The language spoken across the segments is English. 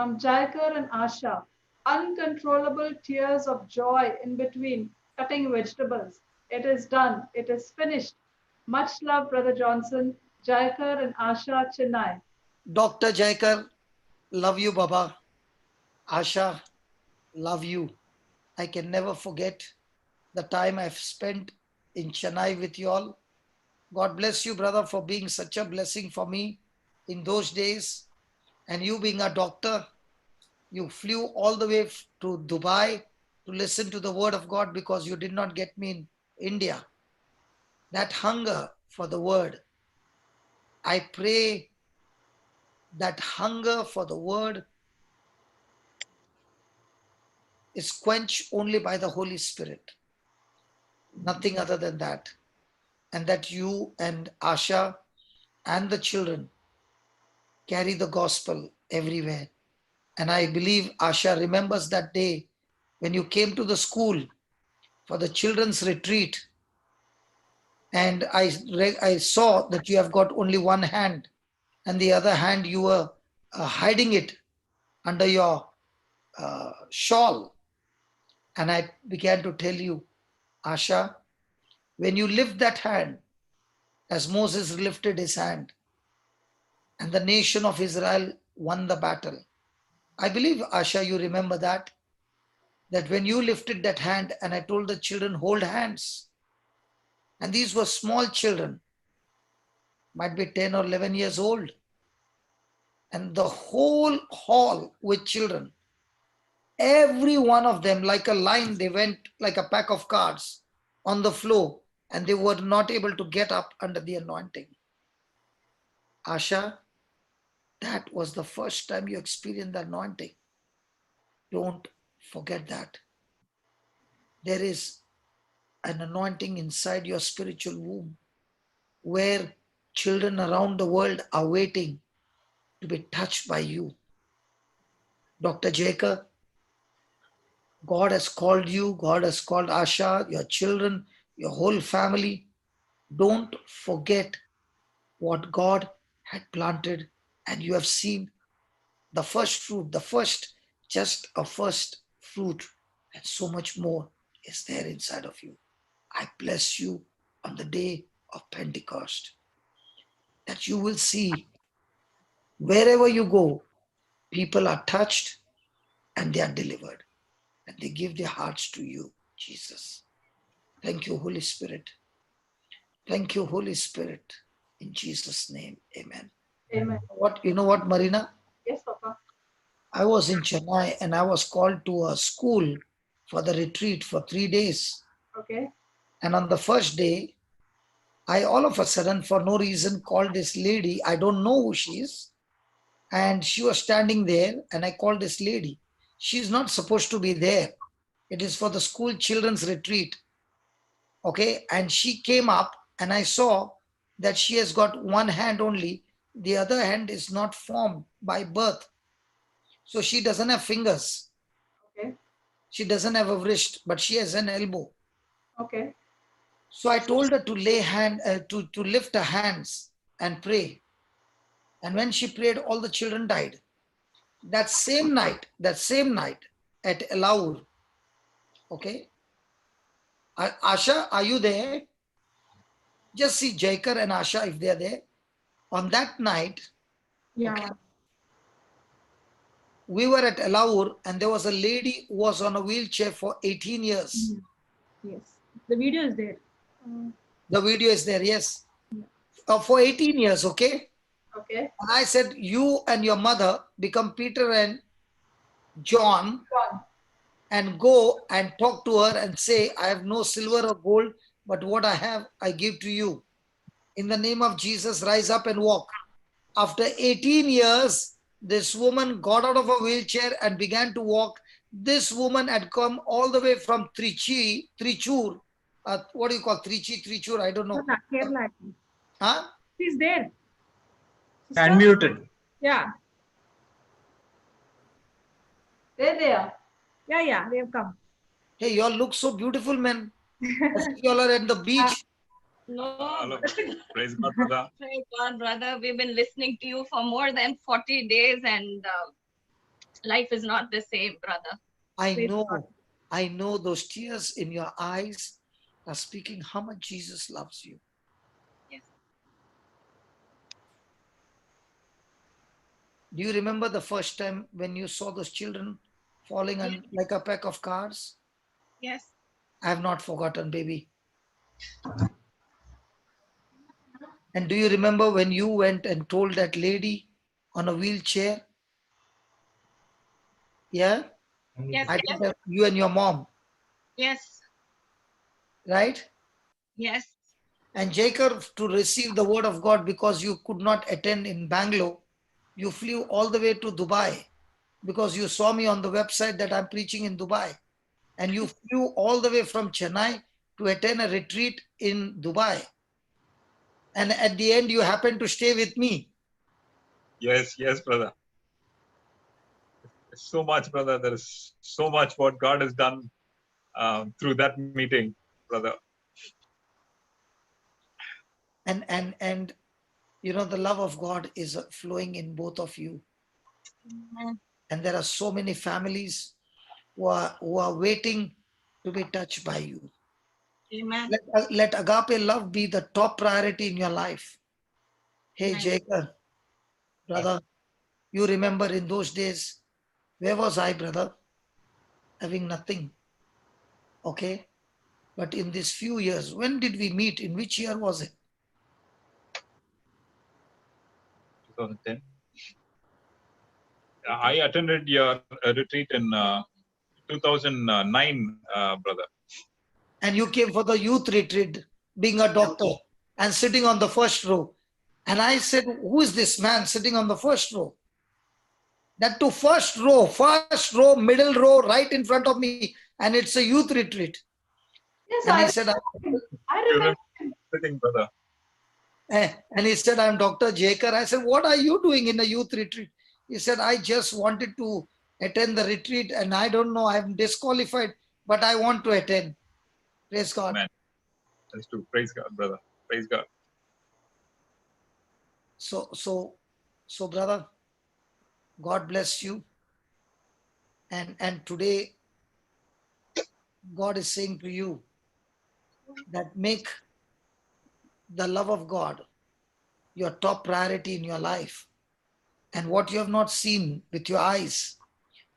From Jaykar and Asha, uncontrollable tears of joy in between cutting vegetables. It is done. It is finished. Much love, Brother Johnson, Jaykar and Asha, Chennai. Dr. Jaykar, love you, Baba. Asha, love you. I can never forget the time I've spent in Chennai with you all. God bless you, brother, for being such a blessing for me in those days. And you being a doctor, you flew all the way to Dubai to listen to the word of God because you did not get me in India. That hunger for the word, I pray that hunger for the word is quenched only by the Holy Spirit. Nothing other than that. And that you and Asha and the children carry the gospel everywhere. And I believe Asha remembers that day when you came to the school for the children's retreat. And I saw that you have got only one hand, and the other hand you were hiding it under your shawl. And I began to tell you, Asha, when you lift that hand, as Moses lifted his hand, and the nation of Israel won the battle. I believe, Asha, you remember that when you lifted that hand and I told the children, hold hands. And these were small children, might be 10 or 11 years old. And the whole hall with children, every one of them, like a line, they went like a pack of cards on the floor, and they were not able to get up under the anointing. Asha, that was the first time you experienced the anointing. Don't forget that. There is an anointing inside your spiritual womb where children around the world are waiting to be touched by you. Dr. Jaykar, God has called you, God has called Asha, your children, your whole family. Don't forget what God had planted, and you have seen the first fruit, just a first fruit, and so much more is there inside of you. I bless you on the day of Pentecost, that you will see wherever you go, people are touched and they are delivered, and they give their hearts to you, Jesus. Thank you, Holy Spirit. Thank you, Holy Spirit. In Jesus' name, amen. Amen. You know what, Marina? Yes, Papa. I was in Chennai and I was called to a school for the retreat for 3 days. Okay. And on the first day, I all of a sudden, for no reason, called this lady. I don't know who she is. And she was standing there, and I called this lady. She's not supposed to be there. It is for the school children's retreat. Okay. And she came up, and I saw that she has got one hand only. The other hand is not formed by birth. So she doesn't have fingers. Okay. She doesn't have a wrist, but she has an elbow. Okay. So I told her to to lift her hands and pray. And when she prayed, all the children died. That same night at Elaur, okay? Asha, are you there? Just see Jaykar and Asha if they're there. On that night, Yeah. okay, we were at Elaur and there was a lady who was on a wheelchair for 18 years. Yes. The video is there. The video is there, yes. For 18 years, okay? Okay. And I said, you and your mother become Peter and John and go and talk to her and say, I have no silver or gold, but what I have, I give to you. In the name of Jesus, rise up and walk. After 18 years, this woman got out of a wheelchair and began to walk. This woman had come all the way from Trichur. What do you call Trichur? I don't know. Kerala. Huh? She's there. Unmuted. Yeah. They're there. Yeah, they have come. Hey, you all look so beautiful, man. You all are at the beach. No, praise God, brother. Praise God, brother. We've been listening to you for more than 40 days, and life is not the same, brother. I Praise God. know those tears in your eyes are speaking how much Jesus loves you. Yes. Do you remember the first time when you saw those children falling on like a pack of cards? Yes. I have not forgotten, baby. And do you remember when you went and told that lady on a wheelchair? Yeah? Yes. I Yes. think that you and your mom, Yes. right? Yes. And Jaykar, to receive the word of God, because you could not attend in Bangalore, you flew all the way to Dubai because you saw me on the website that I'm preaching in Dubai. And you flew all the way from Chennai to attend a retreat in Dubai. And at the end, you happened to stay with me. Yes, yes, brother. So much, brother. There is so much what God has done through that meeting, brother. And you know, the love of God is flowing in both of you. Amen. And there are so many families who are waiting to be touched by you. Amen. Let agape love be the top priority in your life. Hey, Amen. Jaykar, brother, you remember in those days, where was I, brother? Having nothing. Okay. But in these few years, when did we meet? In which year was it? 2010. I attended your retreat in 2009, brother. And you came for the youth retreat, being a doctor and sitting on the first row. And I said, who is this man sitting on the first row? That to first row, middle row, right in front of me. And it's a youth retreat. Yes, And I he said, remember. I You remember. remember everything, brother. and he said, I'm Dr. Jaykar. I said, what are you doing in a youth retreat? He said, I just wanted to attend the retreat and I don't know, I'm disqualified, but I want to attend. Praise God. Amen. That's true. Praise God, brother. Praise God. So brother, God bless you. And today, God is saying to you that make the love of God your top priority in your life. And what you have not seen with your eyes,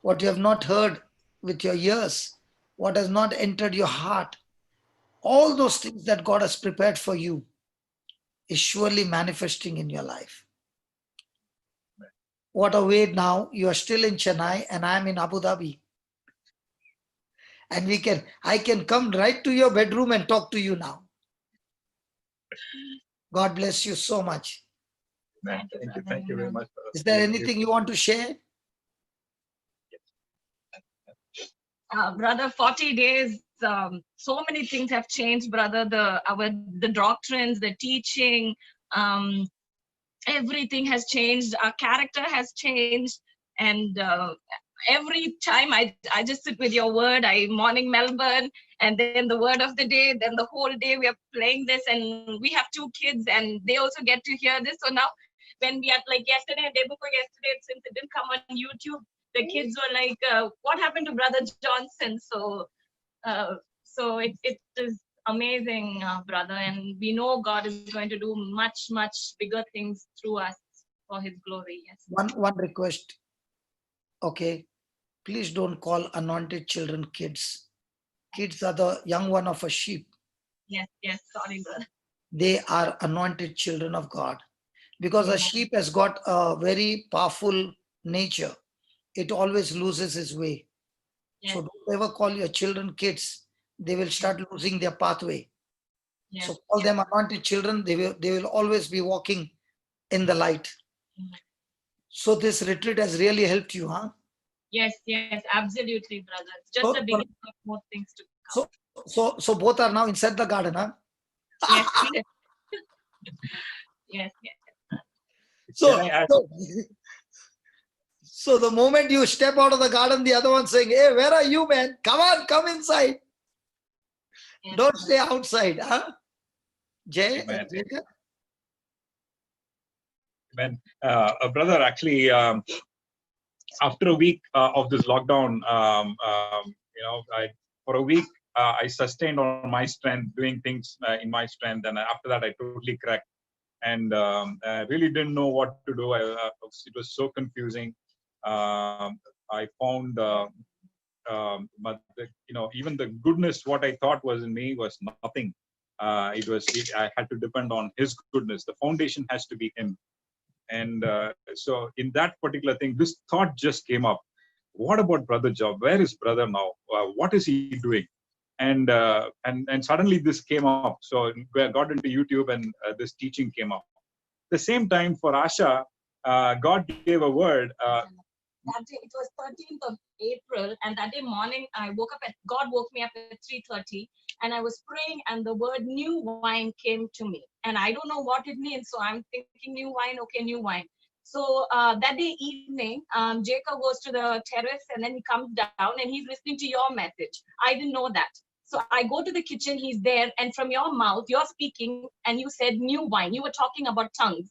what you have not heard with your ears, what has not entered your heart, all those things that God has prepared for you is surely manifesting in your life. What a way now, you are still in Chennai and I am in Abu Dhabi. And I can come right to your bedroom and talk to you now. God bless you so much. Amen. Thank you very much, brother. Is there anything you want to share? Brother, 40 days, so many things have changed, brother. The doctrines, the teaching, everything has changed. Our character has changed. And every time I just sit with your word, morning Melbourne, and then the word of the day, then the whole day we are playing this, and we have 2 kids and they also get to hear this. So now when we are like yesterday, day before yesterday, since it didn't come on YouTube, the kids were like, what happened to Brother Johnson? So it is amazing, brother, and we know God is going to do much, much bigger things through us for his glory. Yes. One request. Okay. Please don't call anointed children kids. Kids are the young one of a sheep. Yes, sorry, brother. They are anointed children of God. Because a sheep has got a very powerful nature. It always loses its way. Yes. So don't ever call your children kids. They will start losing their pathway. Yes. So call them anointed children. They will always be walking in the light. So this retreat has really helped you, huh? Yes, absolutely, brother. It's just the beginning of more things to come. So both are now inside the garden, huh? Yes, yes. So the moment you step out of the garden, the other one's saying, hey, where are you, man? Come on, come inside. Yes. Don't stay outside, huh? Jaykar? Amen. Brother, actually, after a week of this lockdown, for a week I sustained on my strength, doing things in my strength, and after that I totally cracked, and I really didn't know what to do. It was so confusing. I found, but even the goodness what I thought was in me was nothing. I had to depend on His goodness. The foundation has to be Him. And so in that particular thing, this thought just came up. What about Brother Job? Where is brother now? What is he doing? And suddenly this came up. So I got into YouTube, and this teaching came up. The same time for Asha, God gave a word. That day, it was 13th of April, and that day morning, God woke me up at 3:30, and I was praying, and the word new wine came to me. And I don't know what it means, so I'm thinking new wine, okay, new wine. So that day evening, Jacob goes to the terrace, and then he comes down, and he's listening to your message. I didn't know that. So I go to the kitchen, he's there, and from your mouth, you're speaking, and you said new wine. You were talking about tongues.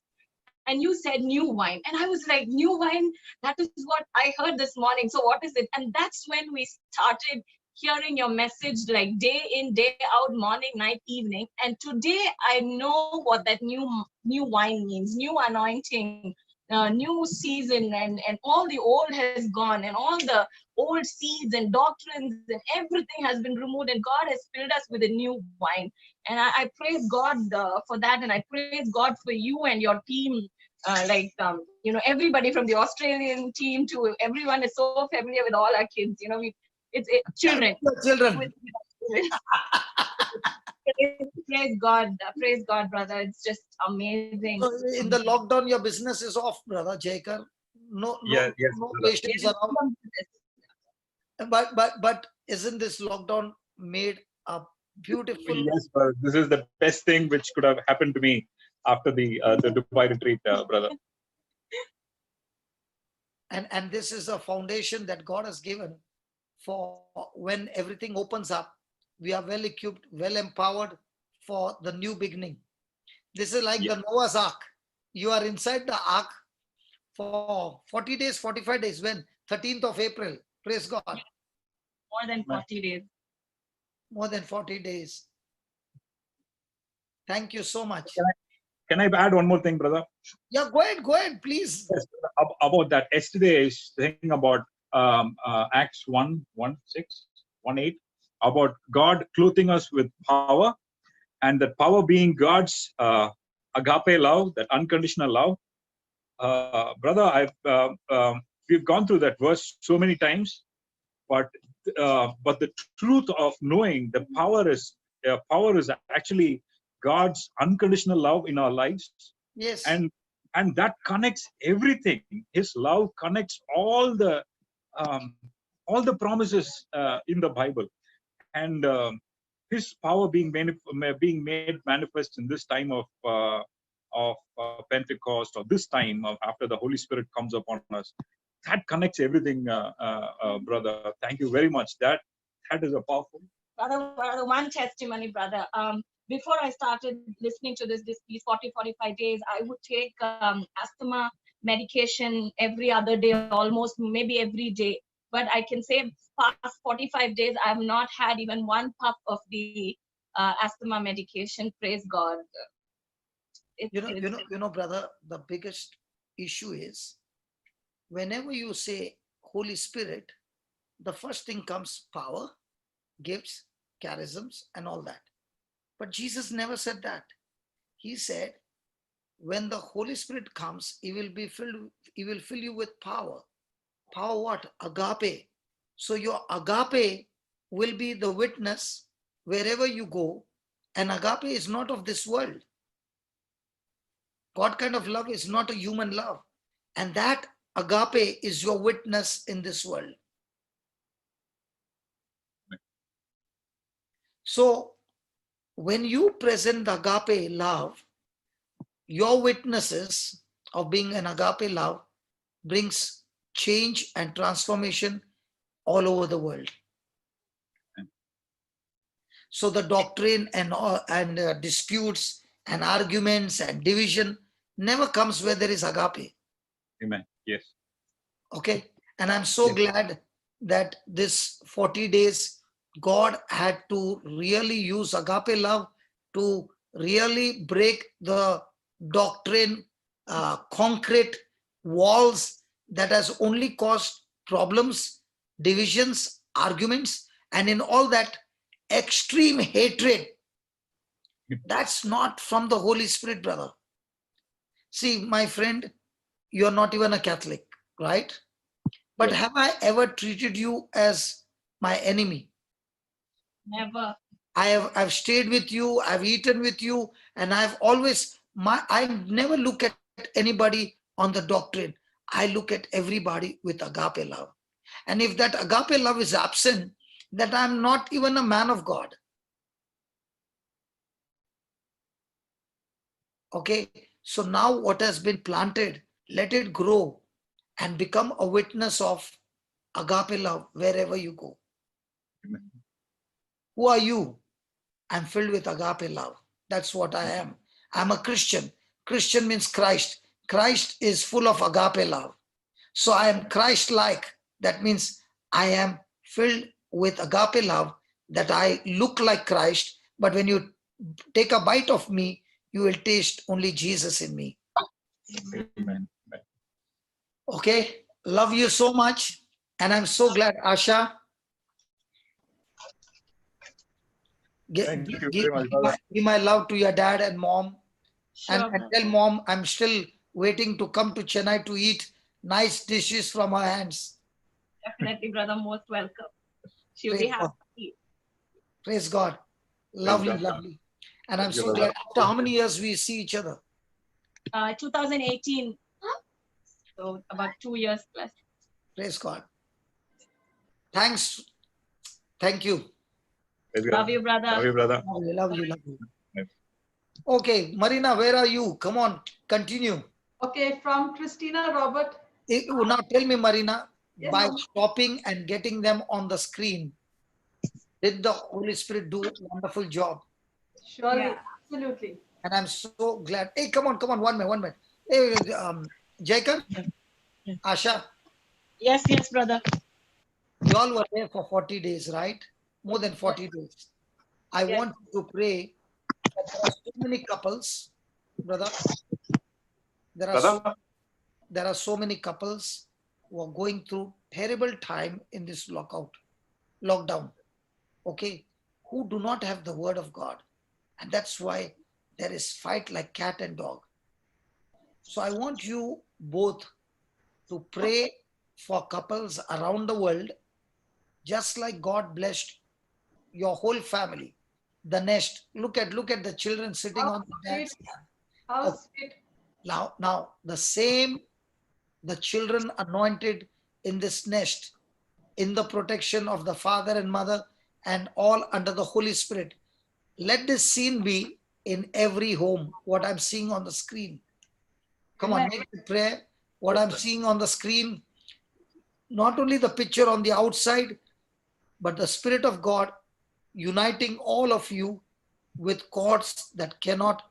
And you said new wine, and I was like, new wine, that is what I heard this morning. So what is it? And that's when we started hearing your message, like day in, day out, morning, night, evening. And today I know what that new wine means, new anointing, new season, and all the old has gone, and all the old seeds and doctrines and everything has been removed, and God has filled us with a new wine. And I praise God for that, and I praise God for you and your team. Everybody from the Australian team to everyone is so familiar with all our kids. It's children. Children. Praise God, brother. It's just amazing. So in the lockdown, your business is off, brother Jaykar. No patients around. But isn't this lockdown made a beautiful? Yes, brother. This is the best thing which could have happened to me after the Dubai retreat, brother. And this is a foundation that God has given for when everything opens up. We are well equipped, well empowered for the new beginning. This is like the Noah's Ark. You are inside the Ark for 40 days, 45 days. When? 13th of April. Praise God. More than 40 days. More than 40 days. Thank you so much. Can I add one more thing, brother? Yeah, go ahead, please. Yes, about that. Yesterday is thinking about Acts 1:6, about God clothing us with power, and that power being God's agape love, that unconditional love. Brother, we've gone through that verse so many times, but the truth of knowing the power is actually God's unconditional love in our lives. Yes. And that connects everything. His love connects all the promises in the Bible, and His power being made manifest in this time of Pentecost, or this time after the Holy Spirit comes upon us. That connects everything, brother. Thank you very much. That is a powerful. Brother, one testimony, brother. Before I started listening to these 40-45 days, I would take asthma medication every other day, almost maybe every day. But I can say past 45 days, I have not had even one puff of the asthma medication. Praise God. You know, brother, the biggest issue is whenever you say Holy Spirit, the first thing comes power, gifts, charisms, and all that. But Jesus never said that. He said, when the Holy Spirit comes, He will fill you with power. Power what? Agape. So your agape will be the witness wherever you go. And agape is not of this world. God kind of love is not a human love. And that agape is your witness in this world. So when you present the agape love, your witnesses of being an agape love brings change and transformation all over the world. So the doctrine and disputes and arguments and division never comes where there is agape. Amen. Yes. Okay. And I'm so Yes. glad that this 40 days, God had to really use agape love to really break the doctrine, concrete walls that has only caused problems, divisions, arguments, and in all that extreme hatred. That's not from the Holy Spirit, brother. See, my friend, you're not even a Catholic, right? But Yes. have I ever treated you as my enemy? Never. I've stayed with you, I've eaten with you, and I never look at anybody on the doctrine. I look at everybody with agape love. And if that agape love is absent, that I'm not even a man of God. Okay, so now what has been planted, let it grow and become a witness of agape love wherever you go. Amen. Who are you? I'm filled with agape love. That's what I am. I'm a Christian. Christian means Christ. Christ is full of agape love. So I am Christ-like. That means I am filled with agape love, that I look like Christ. But when you take a bite of me, you will taste only Jesus in me. Amen. Okay? Love you so much. And I'm so glad, Asha. Thank you very much, brother. Give my love to your dad and mom. Sure, And brother. tell mom I'm still waiting to come to Chennai to eat nice dishes from her hands. Definitely, brother, most welcome. She'll Praise be God. happy. Praise God. Lovely, God. lovely. And I'm Thank you, so brother. glad. After how many years we see each other? 2018. So about 2 years plus. Praise God. Thanks. Thank you. Praise Love God. you, brother. Love you, brother. Love you, love you, love you. Yes. Okay, Marina, where are you? Come on, continue. Okay, from Christina Robert. Now tell me, Marina, Yes, by ma'am. stopping and getting them on the screen, did the Holy Spirit do a wonderful job? Surely, Yeah. absolutely. And I'm so glad. Hey, come on, 1 minute. Hey, Jaykar, Asha, Yes, yes, brother. you all were there for 40 days, right? More than 40 days. I Yes. want you to pray that there are so many couples, brother. There are so many couples who are going through terrible time in this lockdown. Okay, who do not have the word of God, and that's why there is fight like cat and dog. So I want you both to pray for couples around the world, just like God blessed your whole family. The nest. Look at the children sitting How on the sweet. dad's lap. How Okay, sweet. now the children anointed in this nest, in the protection of the father and mother, and all under the Holy Spirit. Let this scene be in every home. What I'm seeing on the screen. Come on, Amen. make the prayer. What I'm seeing on the screen, not only the picture on the outside, but the Spirit of God uniting all of you with cords that cannot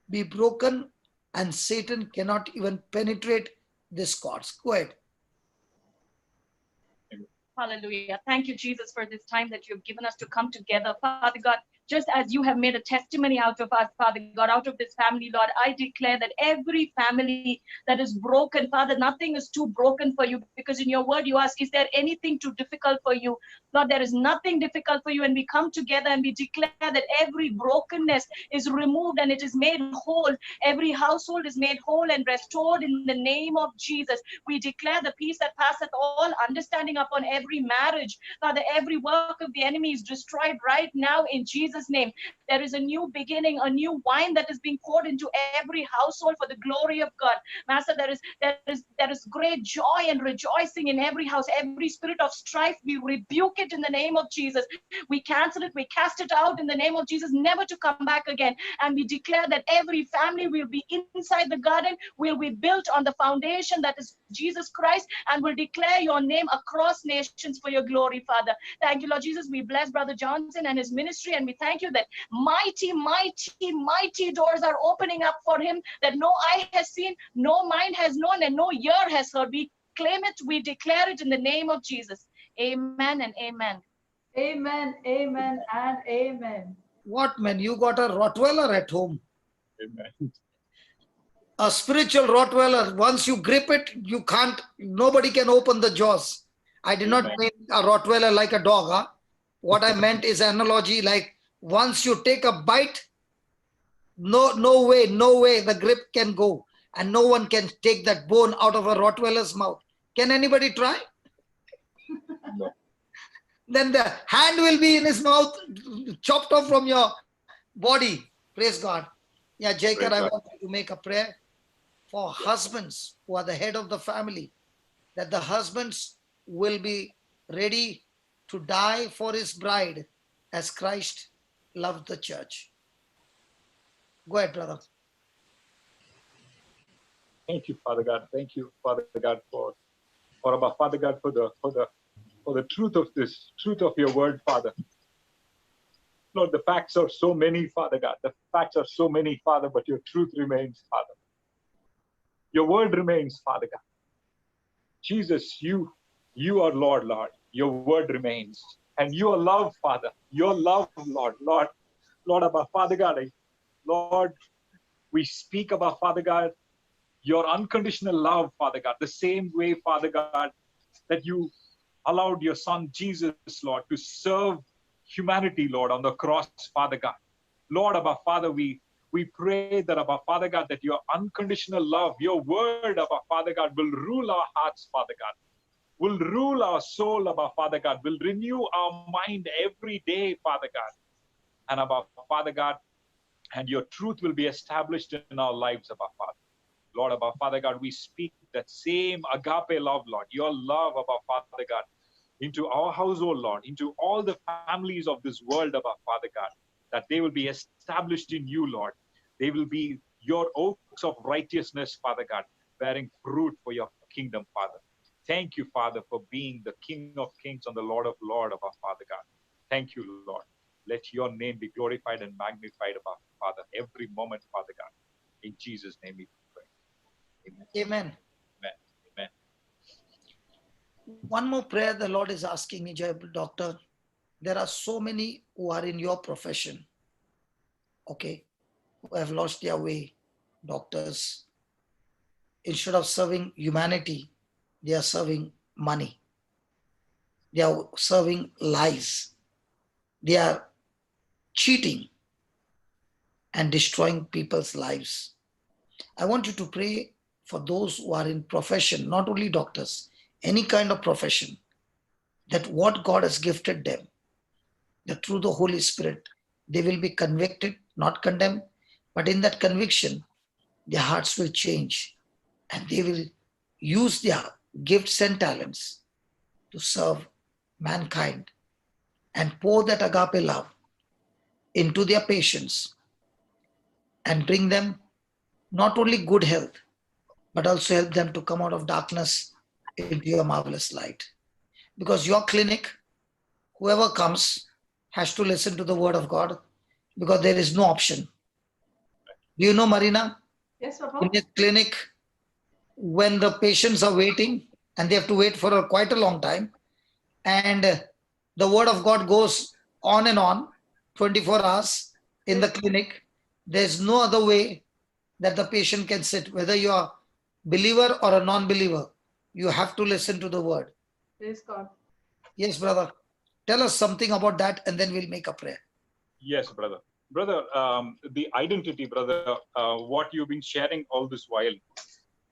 be broken, and Satan cannot even penetrate these cords. Go ahead. Hallelujah. Thank you, Jesus, for this time that you've given us to come together. Father God, just as you have made a testimony out of us, Father God, out of this family, Lord, I declare that every family that is broken, Father, nothing is too broken for you, because in your word you ask, is there anything too difficult for you? Lord, there is nothing difficult for you, and we come together and we declare that every brokenness is removed and it is made whole. Every household is made whole and restored in the name of Jesus. We declare the peace that passeth all understanding upon every marriage. Father, every work of the enemy is destroyed right now in Jesus' name. There is a new beginning, a new wine that is being poured into every household for the glory of God. Master, there is great joy and rejoicing in every house. Every spirit of strife, we rebuke it in the name of Jesus. We cancel it, we cast it out in the name of Jesus, never to come back again. And we declare that every family will be inside the garden, will be built on the foundation that is Jesus Christ, and will declare your name across nations for your glory, Father. Thank you, Lord Jesus. We bless Brother Johnson and his ministry, and we thank you that mighty, mighty, mighty doors are opening up for him that no eye has seen, no mind has known, and no ear has heard. We claim it, we declare it in the name of Jesus. Amen and amen. Amen, amen, and amen. What, man? You got a Rottweiler at home? Amen. A spiritual Rottweiler. Once you grip it, you can't, nobody can open the jaws. I did not Amen. mean a Rottweiler like a dog. Huh? What I meant is analogy like once you take a bite, no way the grip can go. And no one can take that bone out of a Rottweiler's mouth. Can anybody try? No. Then the hand will be in his mouth, chopped off from your body. Praise God. Yeah, Jaykar, Praise I God. want you to make a prayer for husbands who are the head of the family, that the husbands will be ready to die for his bride as Christ loved the church. Go ahead, brother. Thank you, Father God. Thank you, Father God, for about Father God for the truth of your word, Father. Lord, the facts are so many, Father God. The facts are so many, Father, but your truth remains, Father. Your word remains, Father God. Jesus, you are Lord. Your word remains. And your love, Father. Your love, Lord, about Father God. Lord, we speak about, Father God, your unconditional love, Father God. The same way, Father God, that you allowed your son Jesus, Lord, to serve humanity, Lord, on the cross, Father God. Lord, Abba Father, we pray that, Abba Father God, that your unconditional love, your word, Abba Father God, will rule our hearts, Father God, will rule our soul, Abba Father God, will renew our mind every day, Father God. And Abba Father God, and your truth will be established in our lives, Abba Father. Lord, Abba Father God, we speak that same agape love, Lord, your love, Abba Father God, into our household, Lord, into all the families of this world, Abba Father God, that they will be established in you, Lord. They will be your oaks of righteousness, Father God, bearing fruit for your kingdom, Father. Thank you, Father, for being the King of Kings and the Lord of Lords, Abba Father God. Thank you, Lord. Let your name be glorified and magnified, Abba Father, every moment, Father God. In Jesus' name we pray. Amen. Amen. Amen. Amen. One more prayer the Lord is asking me, Doctor. There are so many who are in your profession, okay, who have lost their way, doctors. Instead of serving humanity, they are serving money. They are serving lies. They are cheating and destroying people's lives. I want you to pray for those who are in profession, not only doctors, any kind of profession, that what God has gifted them, that through the Holy Spirit, they will be convicted, not condemned, but in that conviction, their hearts will change and they will use their gifts and talents to serve mankind and pour that agape love into their patients and bring them not only good health, but also help them to come out of darkness into your marvelous light. Because your clinic, whoever comes, has to listen to the word of God, because there is no option. Do you know, Marina? Yes, In Papa. a clinic, when the patients are waiting and they have to wait for quite a long time, and the word of God goes on and on 24 hours in the clinic, there's no other way that the patient can sit. Whether you are believer or a non-believer, you have to listen to the word. Praise God. Yes, brother. Tell us something about that and then we'll make a prayer. Yes, brother. Brother, the identity, brother, what you've been sharing all this while,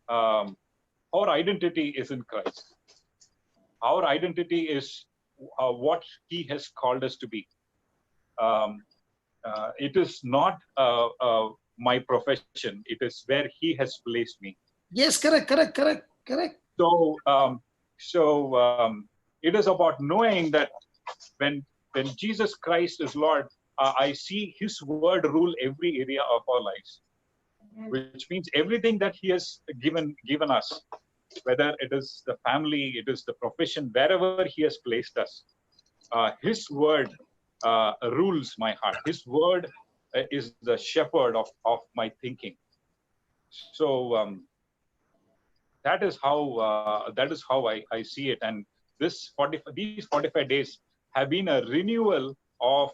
our identity is in Christ. Our identity is what He has called us to be. It is not my profession. It is where He has placed me. Yes, correct. So it is about knowing that when Jesus Christ is Lord, I see His word rule every area of our lives, which means everything that He has given us, whether it is the family, it is the profession, wherever He has placed us, His word rules my heart. His word is the shepherd of my thinking. So that is how I see it. And these 45 days have been a renewal of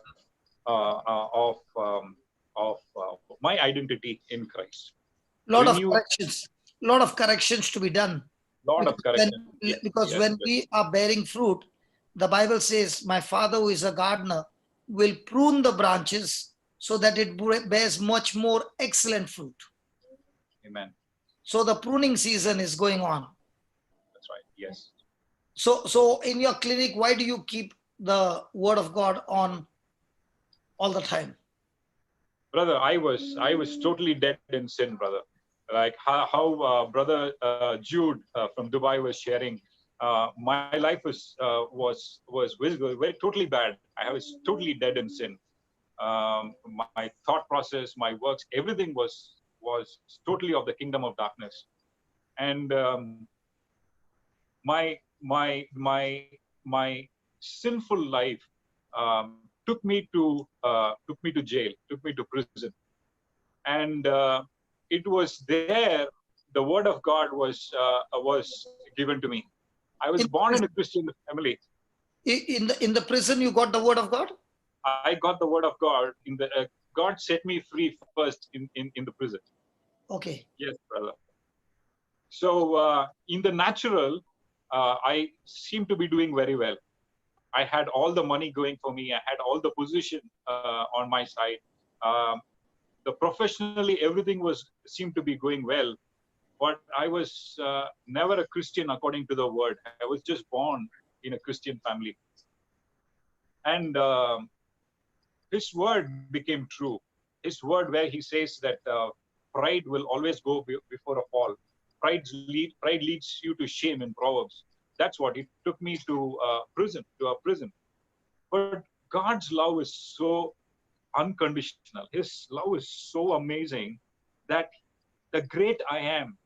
uh, uh, of um, my identity in Christ. Lot of Renew corrections, lot of corrections to be done. lot of Because when, correction. because Yes, when yes. we are bearing fruit, the Bible says, my Father who is a gardener will prune the branches so that it bears much more excellent fruit. Amen. So the pruning season is going on. That's right. Yes. So in your clinic, why do you keep the word of God on all the time? Brother, I was totally dead in sin, brother. Like how brother Jude from Dubai was sharing, my life was very totally bad. I was totally dead in sin. My thought process, my works, everything was totally of the kingdom of darkness. And my sinful life took me to jail, took me to prison. And it was there the word of God was given to me. I was In, born in a Christian family. in the prison, you got the word of God? I got the word of God in the God set me free first in the prison. Okay. Yes, brother. So in the natural, I seem to be doing very well. I had all the money going for me. I had all the position on my side. Um, the professionally, everything seemed to be going well. But I was never a Christian according to the word. I was just born in a Christian family. And his word became true. His word, where he says that pride will always go before a fall. Pride leads you to shame in Proverbs. That's what it took me to a prison. But God's love is so unconditional. His love is so amazing that the great I am,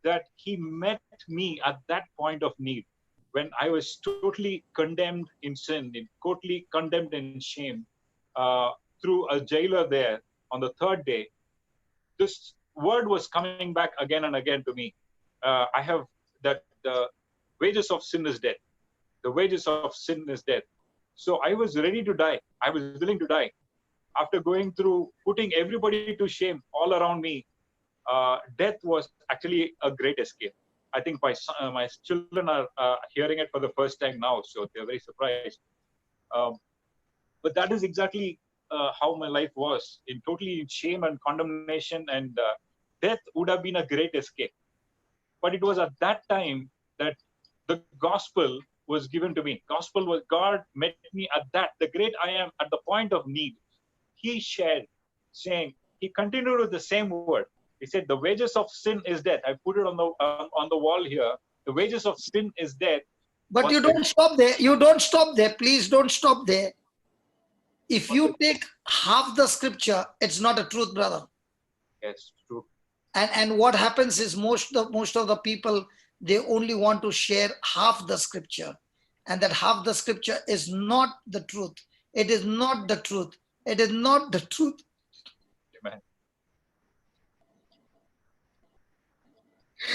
that he met me at that point of need when I was totally condemned in sin, totally condemned in shame, uh, through a jailer there on the third day. This word was coming back again and again to me. I have that the wages of sin is death. The wages of sin is death. So I was ready to die. I was willing to die. After going through putting everybody to shame all around me, death was actually a great escape. I think my children are hearing it for the first time now, so they're very surprised. Um, but that is exactly how my life was, in totally in shame and condemnation, and death would have been a great escape. But it was at that time that the gospel was given to me. Gospel was God met me at the great I am, at the point of need. He shared, saying, he continued with the same word. He said, the wages of sin is death. I put it on the wall here. The wages of sin is death. But you don't stop there. You don't stop there. Please don't stop there. If you take half the scripture, it's not a truth, brother. Yes, true. And what happens is most of the people, they only want to share half the scripture, and that half the scripture is not the truth. It is not the truth. It is not the truth. Amen.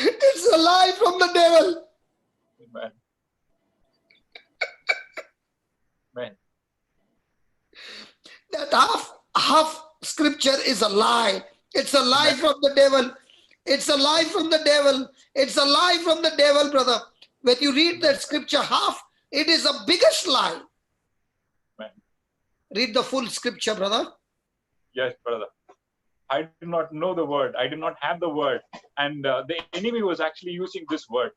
It's a lie from the devil. Amen. Amen. That half scripture is a lie. It's a lie from the devil. It's a lie from the devil. It's a lie from the devil, brother. When you read that scripture half, it is a biggest lie. Amen. Read the full scripture, brother. Yes, brother. I did not know the word. I did not have the word. And the enemy was actually using this word.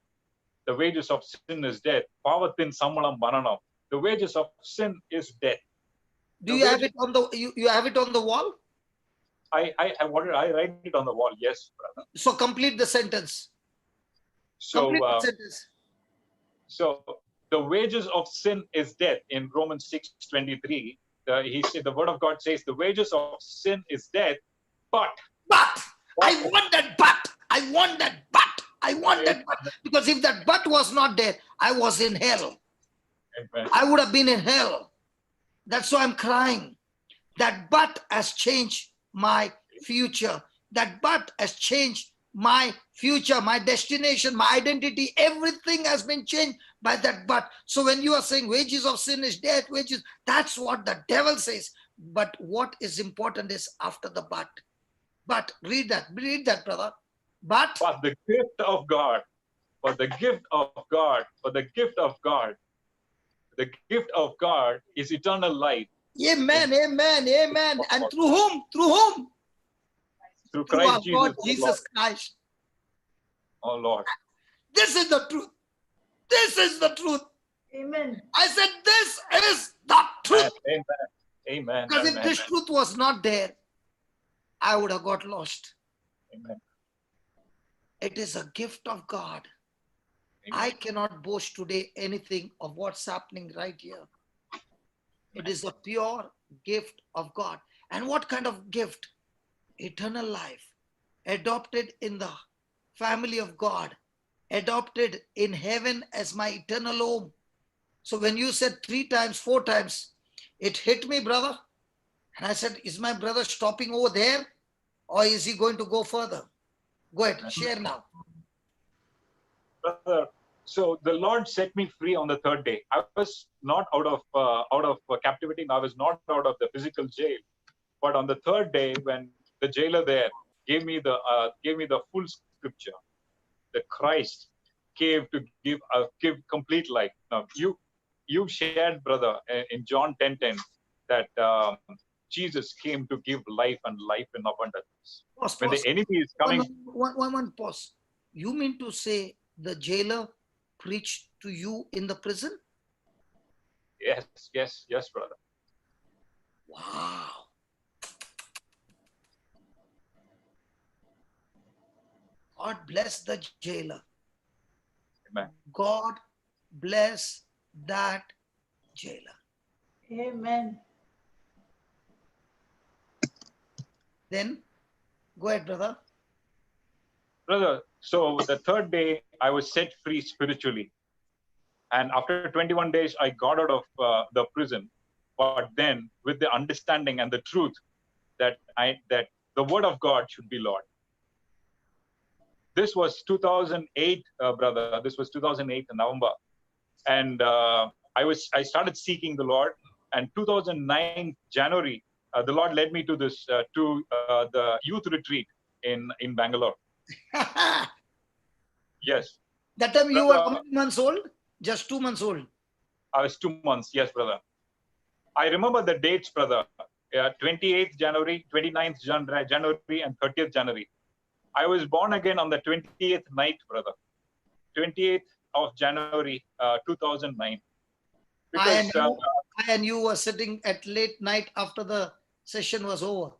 The wages of sin is death. Pavathin samalam maranam. The wages of sin is death. Do you have it on the you have it on the wall? I write it on the wall. Yes, brother. So complete the sentence. Complete the sentence. So the wages of sin is death in Romans 6:23. He said, the word of God says the wages of sin is death, but I want that but. Because if that but was not there, I was in hell. Amen. I would have been in hell. That's why I'm crying. That but has changed my future. That but has changed my future, my destination, my identity, everything has been changed by that but. So when you are saying wages of sin is death, wages, that's what the devil says. But what is important is after the but. But read that, brother. But For the gift of God, for the gift of God, for the gift of God, the gift of God is eternal life. amen, amen, amen. And through whom? Through whom? Through Through our Christ Jesus, God, our Jesus Lord. Christ. Oh Lord. This is the truth. This is the truth. Amen. I said, this is the truth. Amen. Amen. Because if Amen. this truth was not there, I would have got lost. Amen. It is a gift of God. Amen. I cannot boast today anything of what's happening right here. It is a pure gift of God. And what kind of gift? Eternal life. Adopted in the family of God. Adopted in heaven as my eternal home. So when you said 3 times, 4 times, it hit me, brother. And I said, is my brother stopping over there? Or is he going to go further? Go ahead, share now. Brother, so the Lord set me free on the third day. I was not out of captivity. I was not out of the physical jail. But on the third day, when the jailer there gave me the full scripture, that Christ came to give complete life. Now you shared, brother, in John 10:10 that Jesus came to give life and life in abundance. Pause, When pause. the enemy is coming, One pause. You mean to say the jailer preached to you in the prison? yes, brother. Wow. God bless the jailer. Amen. God bless that jailer. Amen. Then, go ahead, brother. Brother, so the third day I was set free spiritually. And after 21 days, I got out of the prison. But then with the understanding and the truth that the word of God should be Lord. This was 2008, brother. This was 2008 in November. And I started seeking the Lord. And 2009 January, the Lord led me to the youth retreat in Bangalore. Yes. That time you were how many months old? Just 2 months old. I was 2 months. Yes, brother. I remember the dates, brother. 28th January, 29th January, and 30th January. I was born again on the 28th night, brother. 28th of January, 2009. Because I and you were sitting at late night after the session was over.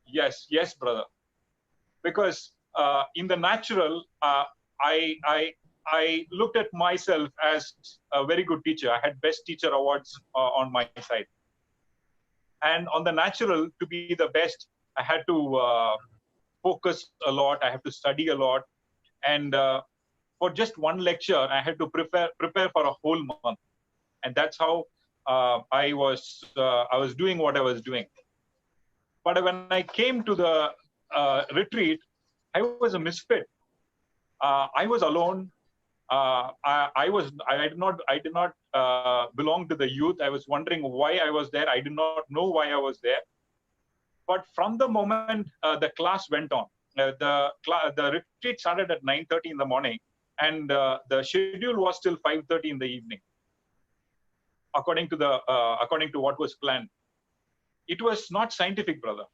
yes, brother. Because in the natural, I looked at myself as a very good teacher. I had best teacher awards on my side. And on the natural, to be the best, I had to focus a lot. I have to study a lot. And for just one lecture, I had to prepare for a whole month. And that's how I was doing what I was doing. But when I came to the retreat, I was a misfit. I was alone. I did not belong to the youth. I was wondering why I was there. I did not know why I was there. But from the moment the class went on, the retreat started at 9:30 in the morning, and the schedule was till 5:30 in the evening, according to what was planned. It was not scientific, brother.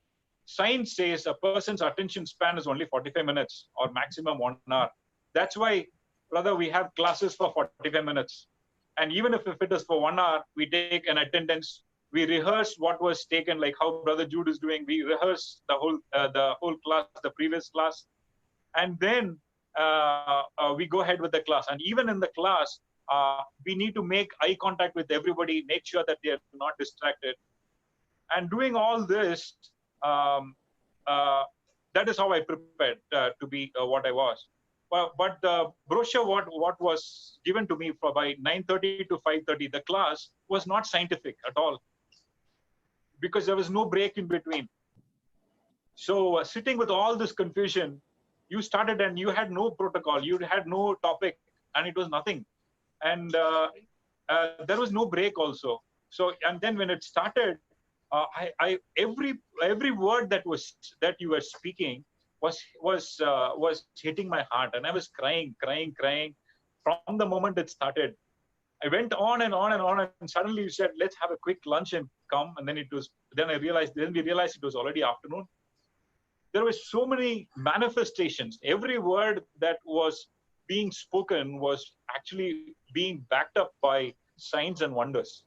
Science says a person's attention span is only 45 minutes or maximum 1 hour. That's why, brother, we have classes for 45 minutes. And even if it is for 1 hour, we take an attendance. We rehearse what was taken, like how Brother Jude is doing. We rehearse the whole class, the previous class. And then we go ahead with the class. And even in the class, we need to make eye contact with everybody, make sure that they are not distracted. And doing all this, that is how I prepared to be what I was. But the brochure, what was given to me by 9:30 to 5:30, the class was not scientific at all, because there was no break in between. So sitting with all this confusion, You started and you had no protocol, you had no topic, and it was nothing. And there was no break also. So, and then when it started, every word that you were speaking was hitting my heart, and I was crying from the moment it started. I went on and on and on, and suddenly you said, "Let's have a quick lunch and come." And then we realized it was already afternoon. There were so many manifestations. Every word that was being spoken was actually being backed up by signs and wonders,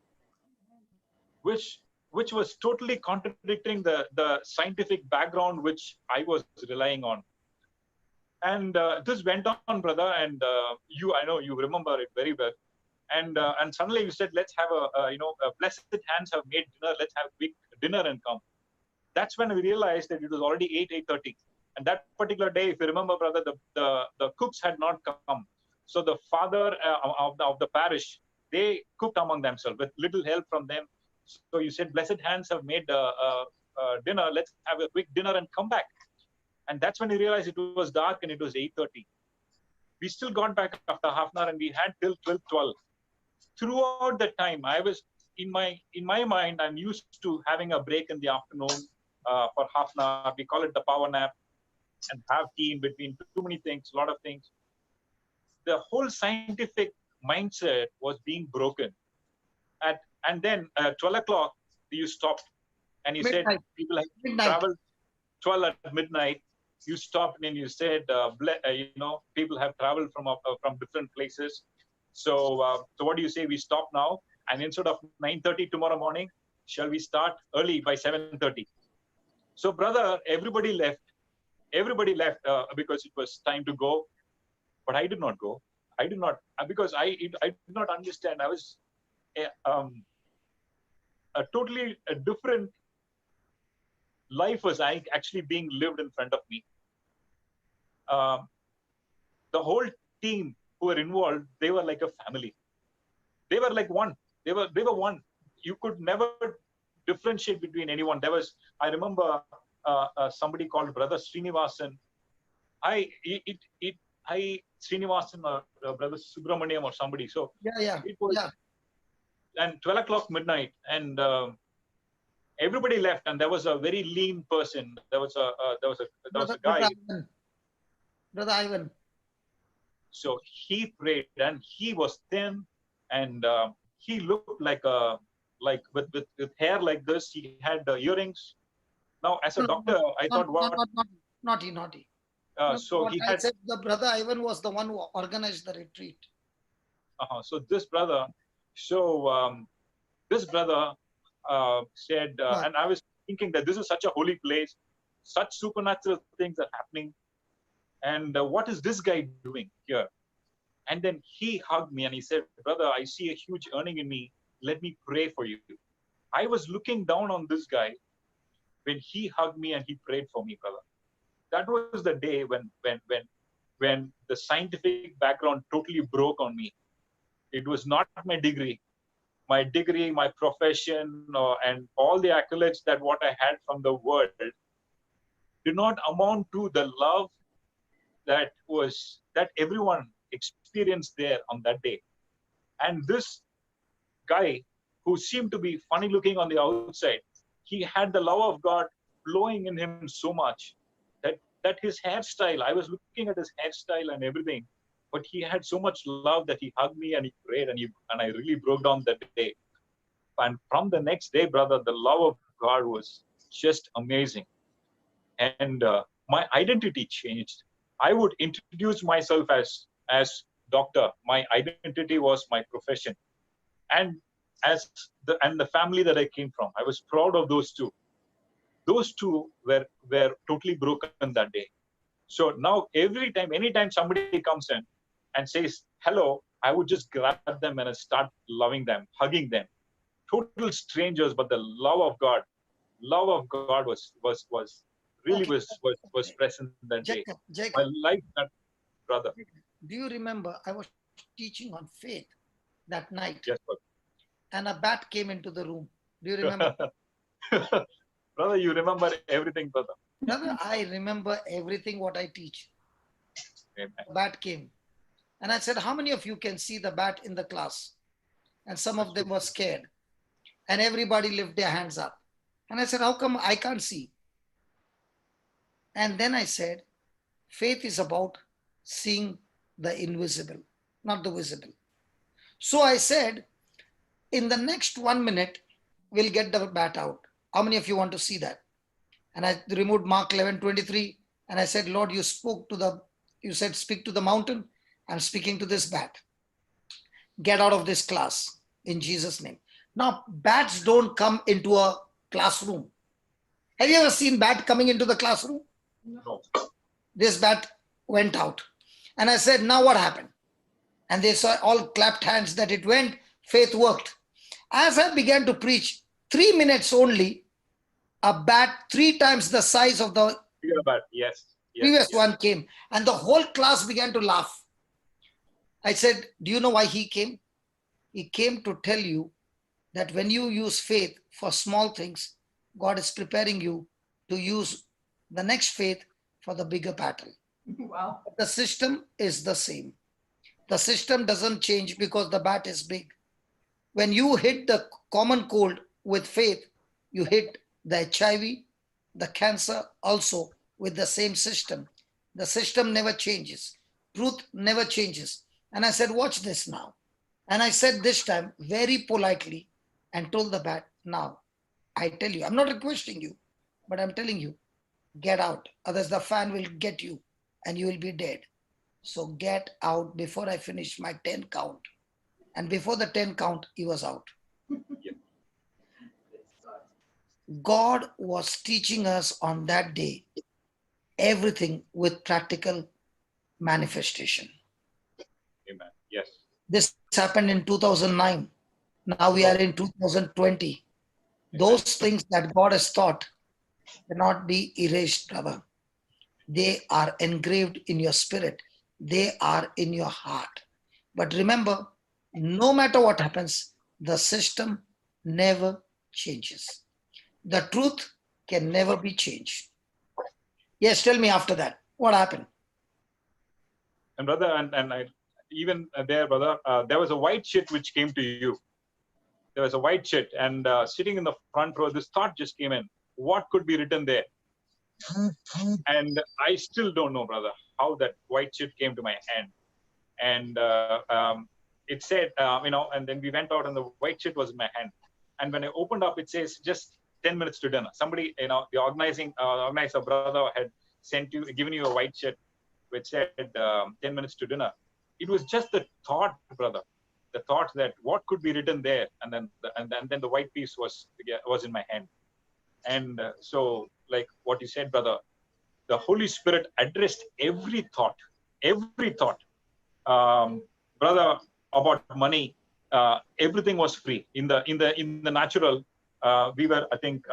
which which was totally contradicting the scientific background which I was relying on. And this went on, brother, and I know you remember it very well. And suddenly you said, "Let's have a blessed hands have made dinner. Let's have a quick dinner and come." That's when we realized that it was already 8:30. And that particular day, if you remember, brother, the cooks had not come. So the father of the parish, they cooked among themselves with little help from them. So you said, "Blessed hands have made dinner. Let's have a quick dinner and come back." And that's when we realized it was dark and it was 8:30. We still got back after half an hour, and we had till 12. Throughout the time, I was in my mind, I'm used to having a break in the afternoon for half an hour. We call it the power nap, and have tea in between. Too many things, a lot of things. The whole scientific mindset was being broken. And then 12 o'clock, you stopped, and you said Midnight. people have Midnight. traveled 12 at midnight. You stopped and you said, people have traveled from different places. So what do you say? We stop now, and instead of 9:30 tomorrow morning, shall we start early by 7:30? So, brother, everybody left. Everybody left because it was time to go, but I did not go. I did not, because I did not understand. I was a totally different life was actually being lived in front of me. The whole team who were involved, they were like a family. They were like one. They were one. You could never differentiate between anyone. I remember somebody called Brother Srinivasan. Srinivasan or Brother Subramaniam or somebody. So it was, and 12 o'clock midnight, and everybody left, and there was a very lean person. There was a guy. Brother Ivan. So he prayed, and he was thin, and he looked like with hair like this. He had earrings. Now, as a doctor, I thought, what? Naughty. So he had. Said the Brother Ivan was the one who organized the retreat. So this brother, said, and I was thinking that this is such a holy place, such supernatural things are happening, and what is this guy doing here? And then he hugged me and he said, "Brother, I see a huge earning in me. Let me pray for you." I was looking down on this guy when he hugged me and he prayed for me, brother. That was the day when the scientific background totally broke on me. It was not my degree, my profession, and all the accolades that what I had from the world did not amount to the love that everyone experienced there on that day. And this guy, who seemed to be funny looking on the outside, he had the love of God flowing in him so much that his hairstyle, I was looking at his hairstyle and everything, but he had so much love that he hugged me and he prayed, and I really broke down that day. And from the next day, brother, the love of God was just amazing. And my identity changed. I would introduce myself as doctor. My identity was my profession, and the family that I came from. I was proud of those two. Those two were totally broken that day. So now anytime somebody comes in and says hello, I would just grab them and start loving them, hugging them. Total strangers, but the love of God was present that day. Jaykar, My life, brother. do you remember I was teaching on faith that night? Yes, brother. And a bat came into the room. Do you remember? Brother, you remember everything, brother. Brother, I remember everything what I teach. Amen. The bat came. And I said, how many of you can see the bat in the class? And some of them were scared. And everybody lifted their hands up. And I said, how come I can't see? And then I said, faith is about seeing the invisible, not the visible. So I said, in the next 1 minute, we'll get the bat out. How many of you want to see that? And I removed Mark 11:23. And I said, Lord, you said, speak to the mountain. I'm speaking to this bat. Get out of this class in Jesus' name. Now, bats don't come into a classroom. Have you ever seen bat coming into the classroom? No. This bat went out. And I said, now what happened? And they saw, all clapped hands that it went. Faith worked. As I began to preach, 3 minutes only, a bat 3 times the size of the Bat. Yes. previous one came. And the whole class began to laugh. I said, do you know why he came? He came to tell you that when you use faith for small things, God is preparing you to use the next faith for the bigger battle. Wow. The system is the same. The system doesn't change because the bat is big. When you hit the common cold with faith, you hit the HIV, the cancer also with the same system. The system never changes. Truth never changes. And I said, watch this now. And I said this time very politely and told the bat, now, I tell you, I'm not requesting you, but I'm telling you, get out. Otherwise the fan will get you and you will be dead. So get out before I finish my 10 count. And before the 10 count, he was out. God was teaching us on that day everything with practical manifestation. Amen. Yes. This happened in 2009. Now we are in 2020. Those things that God has taught cannot be erased, brother. They are engraved in your spirit. They are in your heart. But remember, no matter what happens, the system never changes. The truth can never be changed. Yes, tell me after that, what happened? And brother, and I, even there, brother, there was a white sheet which came to you. There was a white sheet, and sitting in the front row, this thought just came in. What could be written there? And I still don't know, brother, how that white sheet came to my hand. And it said, and then we went out, and the white sheet was in my hand. And when I opened up, it says just 10 minutes to dinner. Somebody, the organizer brother had given you a white sheet which said 10 minutes to dinner. It was just the thought, brother, the thought that what could be written there, and then the white piece was in my hand. And so, like what you said, brother, the Holy Spirit addressed every thought, brother, about money. Everything was free in the natural. We were, I think,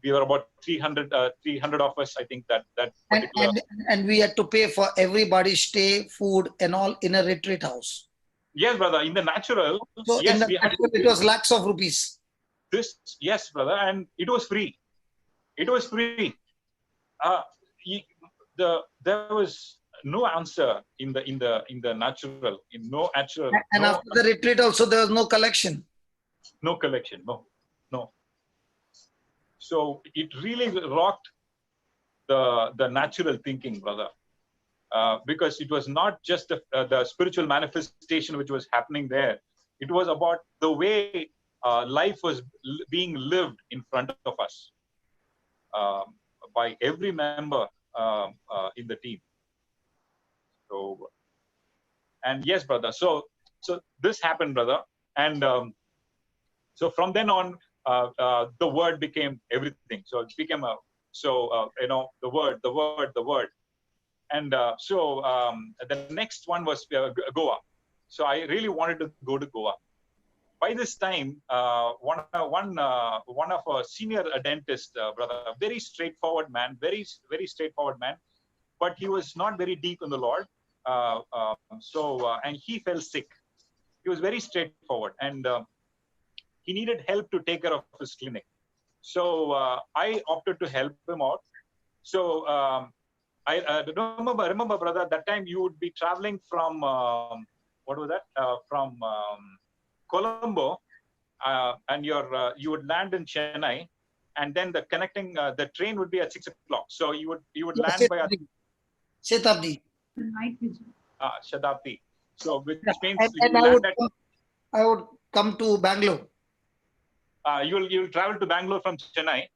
we were about 300 of us. I think that particular. And we had to pay for everybody's stay, food, and all in a retreat house. Yes, brother. In the natural, so yes, it was lakhs of rupees. Yes, brother, and it was free. It was free. There was no answer in the natural, in no natural. And no, after the retreat, also there was no collection. No collection. No. So it really rocked the natural thinking, brother, because it was not just the spiritual manifestation which was happening there. It was about the way life was being lived in front of us by every member in the team. So, and yes, brother. So this happened, brother, and so from then on, the word became everything. So it became the word. And the next one was Goa. So I really wanted to go to Goa. By this time, one of our senior dentist, brother, very straightforward man, very straightforward man, but he was not very deep in the Lord. And he fell sick. He was very straightforward, and he needed help to take care of his clinic. So I opted to help him out. So I remember, brother. That time you would be traveling from what was that? From Colombo, and you would land in Chennai, and then the connecting the train would be at 6 o'clock. So you would Yeah, land by Shatabdi. Night vision. Shatabdi. So which Yeah. means And you land at I would come to Bangalore. you'll travel to Bangalore from Chennai.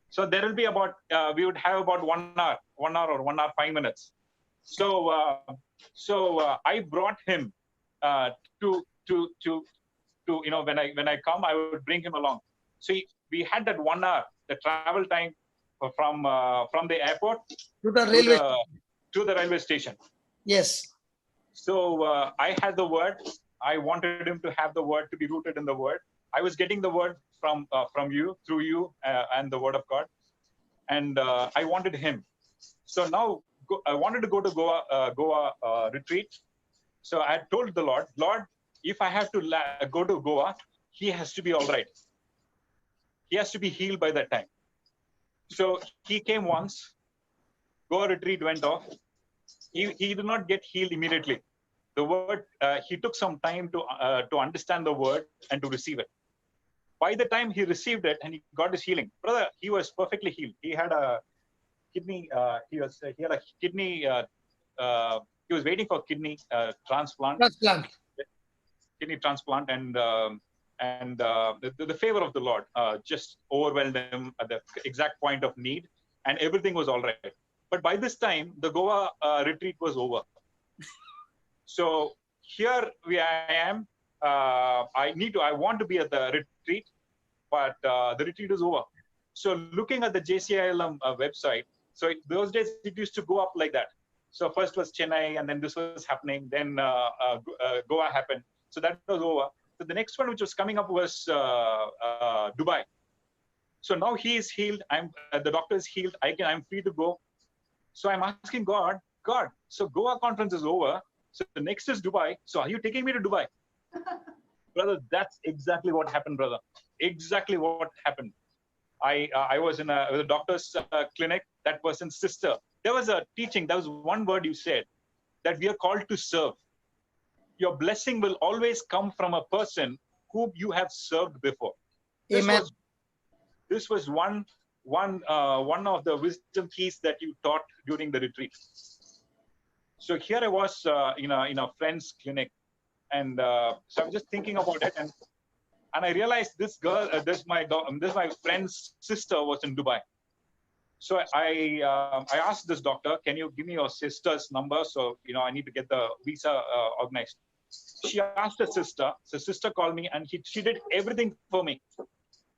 So there will be about we would have about 1 hour or 1 hour 5 minutes. So I brought him uh, to to to when I come I would bring him along. So we had that 1 hour the travel time from the airport To the to railway. the railway station. Yes. So I had the word. I wanted him to have the word, to be rooted in the word. I was getting the word from you, through you, and the word of God. And I wanted him. So now I wanted to go to Goa retreat. So I told the Lord, if I have to go to Goa, he has to be all right. He has to be healed by that time. So he came once. Goa retreat went off. He did not get healed immediately. The word, he took some time to understand the word and to receive it. By the time he received it and he got his healing, brother, he was perfectly healed. He had a kidney. He had a kidney. He was waiting for kidney transplant. Kidney transplant, and the favor of the Lord just overwhelmed him at the exact point of need, and everything was all right. But by this time, the Goa retreat was over. So here I am. I want to be at the retreat, but the retreat is over. So looking at the JCILM website, so those days it used to go up like that. So first was Chennai, and then this was happening. Then Goa happened. So that was over. So the next one which was coming up was Dubai. So now he is healed. The doctor is healed. I'm free to go. So I'm asking God, so Goa conference is over. So the next is Dubai. So are you taking me to Dubai? Brother, that's exactly what happened, brother. Exactly what happened. I was in a doctor's clinic. That person's sister. There was a teaching. There was one word you said, that we are called to serve. Your blessing will always come from a person whom you have served before. Amen. This was one of the wisdom keys that you taught during the retreat. So here I was in a friend's clinic, and so I'm just thinking about it, and I realized this girl, this my friend's sister was in Dubai. So I asked this doctor, can you give me your sister's number? So I need to get the visa organized. She asked her sister. So sister called me, and she did everything for me.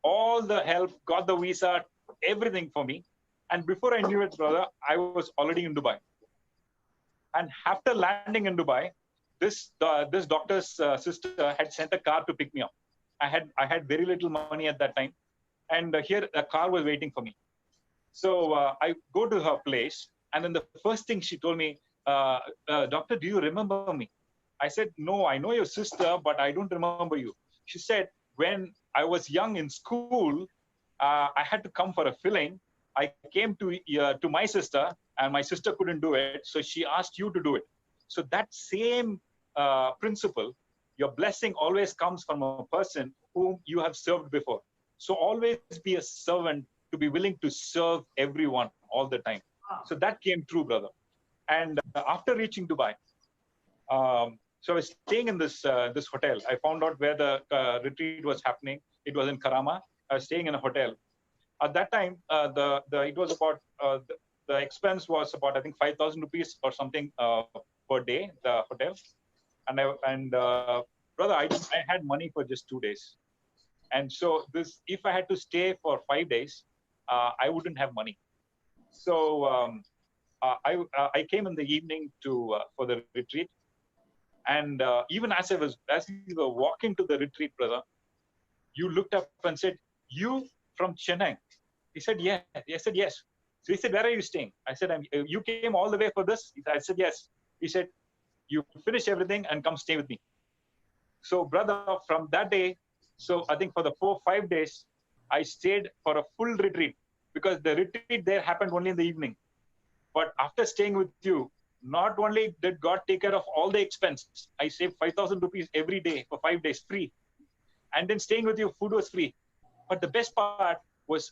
All the help, got the visa, everything for me. And before I knew it, brother, I was already in Dubai. And after landing in Dubai, this doctor's sister had sent a car to pick me up. I had very little money at that time, and here a car was waiting for me. So I go to her place, and then the first thing she told me, doctor, do you remember me? I said, no, I know your sister, but I don't remember you. She said, when I was young in school, I had to come for a filling. I came to my sister, and my sister couldn't do it, so she asked you to do it. So that same principle, your blessing always comes from a person whom you have served before. So always be a servant, to be willing to serve everyone all the time. So that came true, brother. And after reaching Dubai, so I was staying in this hotel. I found out where the retreat was happening. It was in Karama. I was staying in a hotel. At that time, it was about the expense was about, I think, 5,000 rupees or something per day, the hotel. And brother, I had money for just 2 days. And so if I had to stay for 5 days, I wouldn't have money. So I came in the evening for the retreat. And even as we were walking to the retreat, brother, you looked up and said, you from Chennai? He said, yeah. I said, yes. So he said, where are you staying? I said, you came all the way for this? I said, yes. He said, you finish everything and come stay with me. So brother, from that day, so I think for the 4-5 days, I stayed for a full retreat, because the retreat there happened only in the evening. But after staying with you, not only did God take care of all the expenses, I saved 5,000 rupees every day for 5 days free. And then staying with you, food was free. But the best part was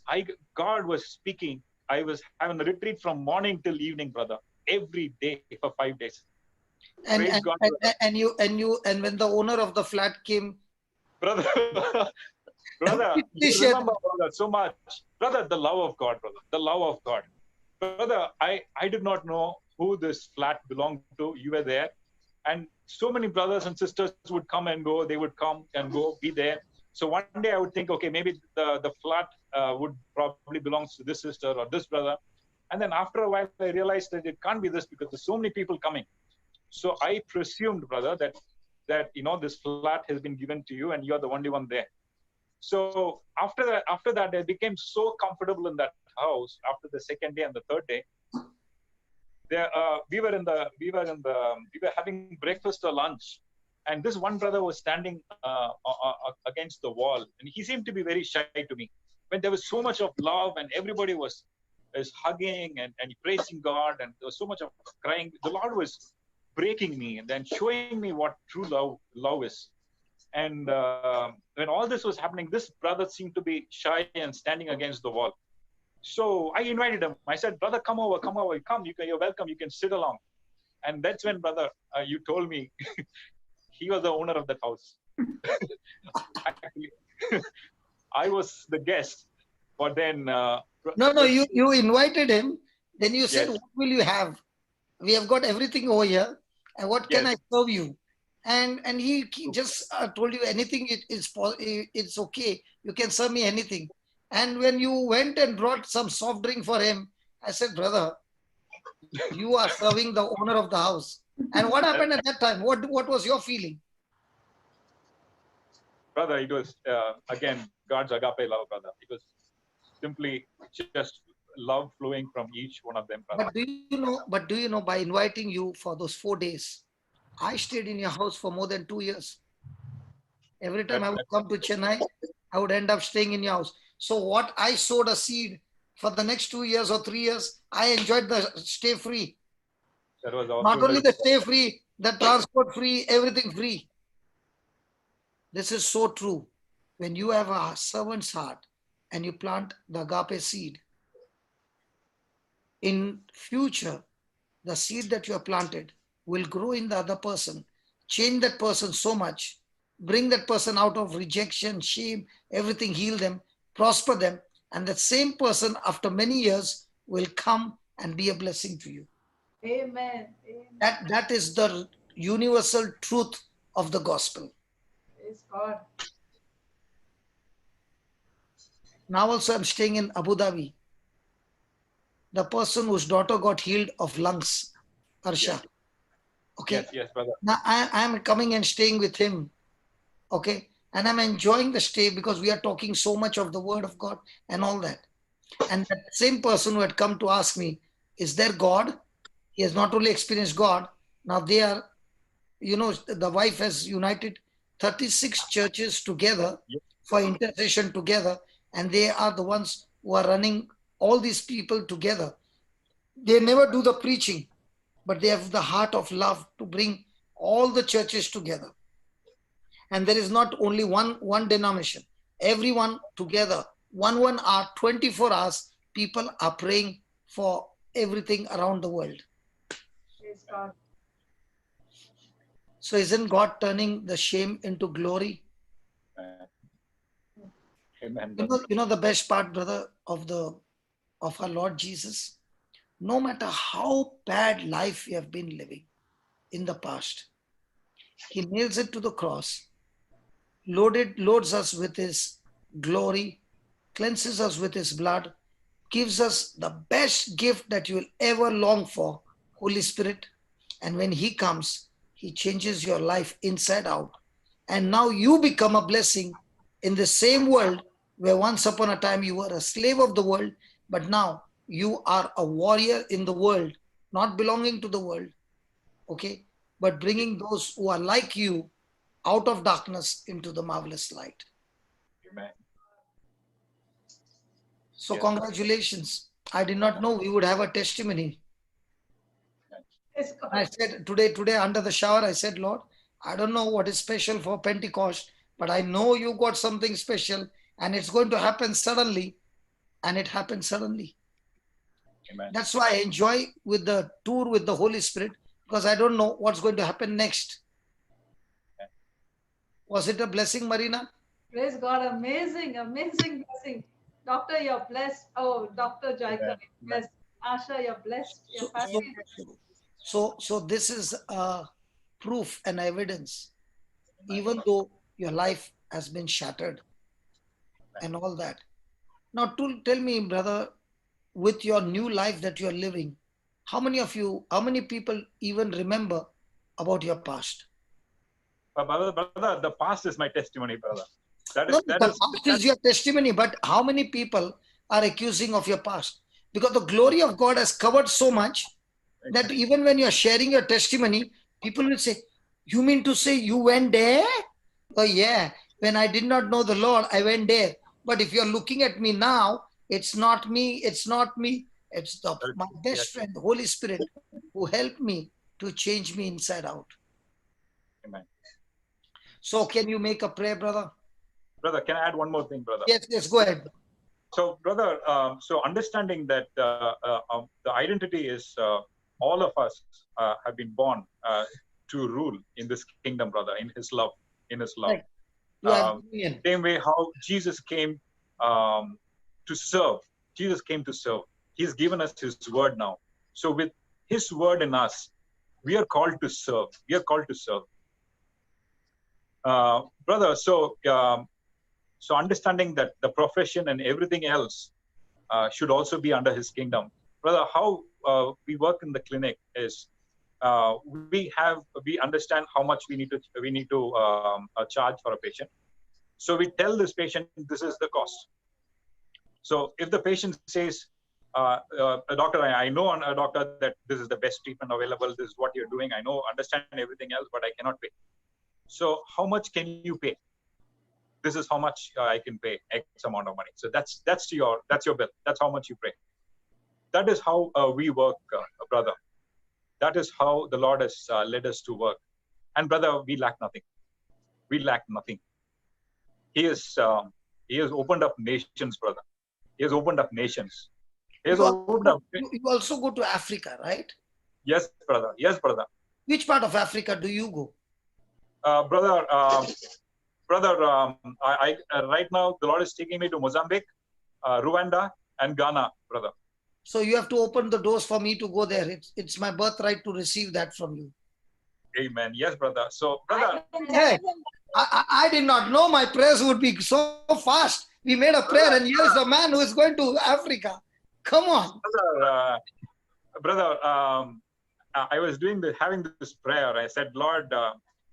God was speaking. I was having a retreat from morning till evening, brother, every day for 5 days. And Praise and, God, and, brother. and when the owner of the flat came, Brother, brother, please you share. remember, brother, so much. Brother, the love of God, brother, the love of God. Brother, I did not know who this flat belonged to. You were there. And so many brothers and sisters would come and go. They would come and go, be there. So one day I would think, okay, maybe the flat would probably belongs to this sister or this brother. And then after a while, I realized that it can't be this because there's so many people coming. So I presumed, brother, that this flat has been given to you and you're the only one there. So after that, I became so comfortable in that house. After the second day and the third day, there we were having breakfast or lunch, and this one brother was standing against the wall, and he seemed to be very shy to me. When there was so much of love and everybody was hugging and praising God, and there was so much of crying, the Lord was breaking me and then showing me what true love is. And when all this was happening, this brother seemed to be shy and standing against the wall. So I invited him. I said, brother, come over, come. You're welcome. You can sit along. And that's when, brother, you told me he was the owner of that house. Actually, I was the guest. But then, No, you invited him. Then you said, yes, what will you have? We have got everything over here. And what can I yes, serve you? And he just told you anything. It's okay. You can serve me anything. And when you went and brought some soft drink for him, I said, brother, you are serving the owner of the house. And what happened at that time? What was your feeling? brother, it was again God's agape love, brother. It was simply just love flowing from each one of them, brother. But do you know, by inviting you for those 4 days, I stayed in your house for more than 2 years. Every time I would That come to Chennai, I would end up staying in your house. So what I sowed a seed for the next 2 years or 3 years, I enjoyed the stay free. was Not only absolutely the stay free, the transport free, everything free. This is so true. When you have a servant's heart and you plant the agape seed, in future, the seed that you have planted will grow in the other person, change that person so much, bring that person out of rejection, shame, everything, heal them, prosper them, and that same person after many years will come and be a blessing to you. Amen. Amen. That is the universal truth of the gospel. Praise God. Now also I'm staying in Abu Dhabi. The person whose daughter got healed of lungs, Arsha. yes, Okay. yes, brother. Now I'm coming and staying with him. Okay. And I'm enjoying the stay because we are talking so much of the word of God and all that. And that same person who had come to ask me, is there God? He has not only experienced God, now they are, the wife has united 36 churches together Yes, for intercession together, and they are the ones who are running all these people together. They never do the preaching, but they have the heart of love to bring all the churches together. And there is not only one denomination, everyone together, 1 hour, 24 hours, people are praying for everything around the world. Praise God. So isn't God turning the shame into glory? amen, You brother. know the best part, brother, of our Lord Jesus? No matter how bad life we have been living in the past, he nails it to the cross, loads us with his glory, cleanses us with his blood, gives us the best gift that you will ever long for, Holy Spirit. And when he comes, he changes your life inside out. And now you become a blessing in the same world where once upon a time you were a slave of the world, but now you are a warrior in the world, not belonging to the world, okay, but bringing those who are like you out of darkness into the marvelous light. Amen. So Yes, brother. congratulations. I did not know we would have a testimony. Praise God. I said today under the shower, I said, Lord, I don't know what is special for Pentecost, but I know you got something special and it's going to happen suddenly. And it happened suddenly. Amen. That's why I enjoy with the tour with the Holy Spirit, because I don't know what's going to happen next. Was it a blessing, Marina? Praise God. Amazing, amazing blessing. Doctor, you're blessed. Oh, Dr. Jaykar, Amen. blessed. Asha, you're blessed. Your family is blessed. So this is proof and evidence, even though your life has been shattered and all that. Now, tell me, brother, with your new life that you are living, how many people even remember about your past? Brother, the past is my testimony, brother. No, the past is your testimony, but how many people are accusing of your past? Because the glory of God has covered so much that even when you're sharing your testimony, people will say, you mean to say you went there? Oh, yeah. When I did not know the Lord, I went there. But if you're looking at me now, it's not me. It's not me. It's my best friend, the Holy Spirit, who helped me to change me inside out. Amen. So can you make a prayer, brother? Brother, can I add one more thing, brother? Yes, go ahead. So, brother, so understanding that the identity is all of us have been born to rule in this kingdom, brother, in His love, in His love. Same way how Jesus came to serve. Jesus came to serve. He's given us His word now. So with His word in us, we are called to serve. We are called to serve. Brother, so understanding that the profession and everything else should also be under His kingdom. Brother, how we work in the clinic is we understand how much we need to charge for a patient. So we tell this patient this is the cost. So if the patient says, a doctor, I know a doctor that this is the best treatment available, this is what you're doing, I know, understand everything else, but I cannot pay. So how much can you pay? This is how much I can pay, X amount of money. So that's your bill. That's how much you pay. That is how we work, brother. That is how the Lord has led us to work. And brother, we lack nothing. We lack nothing. He has opened up nations, brother. He has opened up nations. He has opened up. You also go to Africa, right? Yes, brother. Yes, brother. Which part of Africa do you go? Brother, I right now the Lord is taking me to Mozambique, Rwanda, and Ghana, brother. So you have to open the doors for me to go there. It's my birthright to receive that from you. Amen. Yes, brother. So, brother. Hey, I did not know my prayers would be so fast. We made a prayer and here is a man who is going to Africa. Come on. Brother, I was having this prayer. I said, Lord,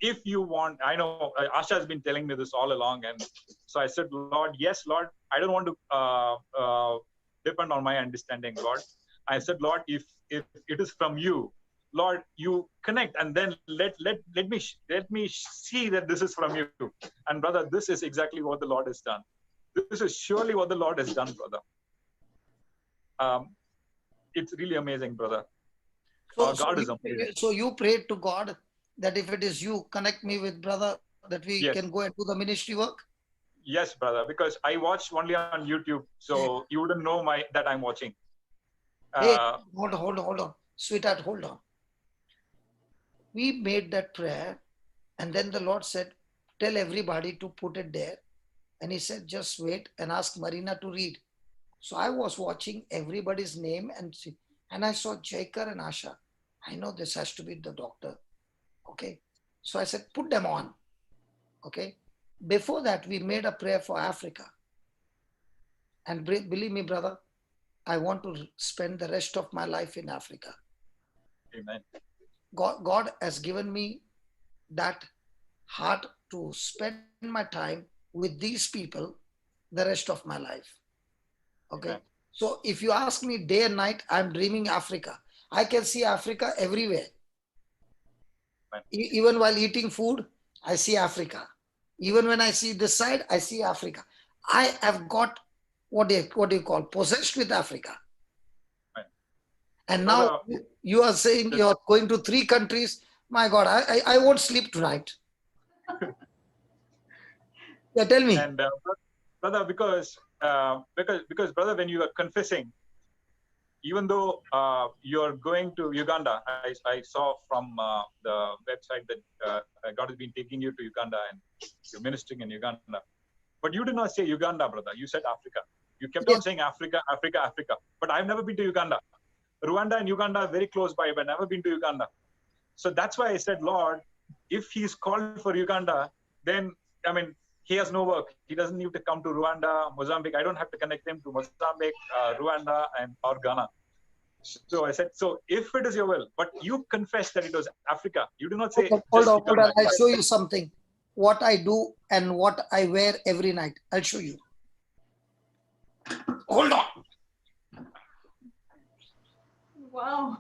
if you want, I know Asha has been telling me this all along. And so I said, Lord, yes, Lord, I don't want to depend on my understanding, Lord. I said, Lord, if it is from you, Lord, you connect and then let me see that this is from you. And brother, this is exactly what the Lord has done. This is surely what the Lord has done, brother. It's really amazing, brother. God is amazing. So you prayed to God that if it is you, connect me with brother, that we can go and do the ministry work? Yes, brother, because I watch only on YouTube, so you wouldn't know that I'm watching. Hey, hold on. Sweetheart, hold on. We made that prayer and then the Lord said, tell everybody to put it there. And He said, just wait and ask Marina to read. So I was watching everybody's name and I saw Jaykar and Asha. I know this has to be the doctor. Okay. So I said, put them on. Okay. Before that, we made a prayer for Africa. And believe me, brother, I want to spend the rest of my life in Africa. Amen. God has given me that heart to spend my time with these people the rest of my life. Okay. Amen. So if you ask me day and night, I'm dreaming Africa. I can see Africa everywhere. Even while eating food, I see Africa. Even when I see this side, I see Africa. I have got what do you call possessed with Africa. Right. And now you are saying you're going to 3 countries. My God, I won't sleep tonight. Yeah, tell me. And brother, because brother, when you are confessing, even though you're going to Uganda, I saw from the website that God has been taking you to Uganda and you're ministering in Uganda. But you did not say Uganda, brother. You said Africa. You kept on saying Africa, Africa, Africa. But I've never been to Uganda. Rwanda and Uganda are very close by, but never been to Uganda. So that's why I said, Lord, if he's called for Uganda, then, I mean, he has no work. He doesn't need to come to Rwanda, Mozambique. I don't have to connect him to Mozambique, Rwanda, or Ghana. So I said, so if it is your will, but you confessed that it was Africa. You do not say, hold on. I'll show you something. What I do and what I wear every night. I'll show you. Hold on. Wow.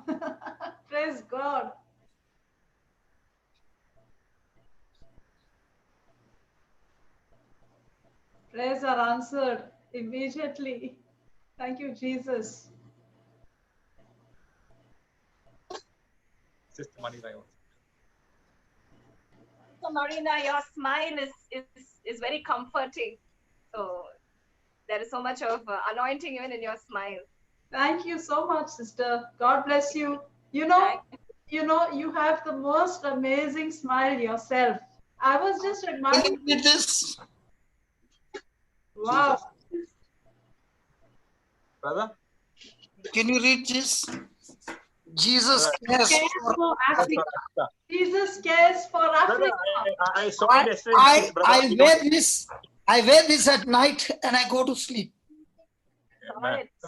Praise God. Prayers are answered immediately. Thank you, Jesus. Sister Manila. So Marina, your smile is very comforting. So there is so much of anointing even in your smile. Thank you so much, sister. God bless you. You know, you have the most amazing smile yourself. I was just admiring this. Wow. Brother? Can you read this? Jesus cares for Africa. Jesus cares for Africa. I saw it yesterday. I wear this at night and I go to sleep.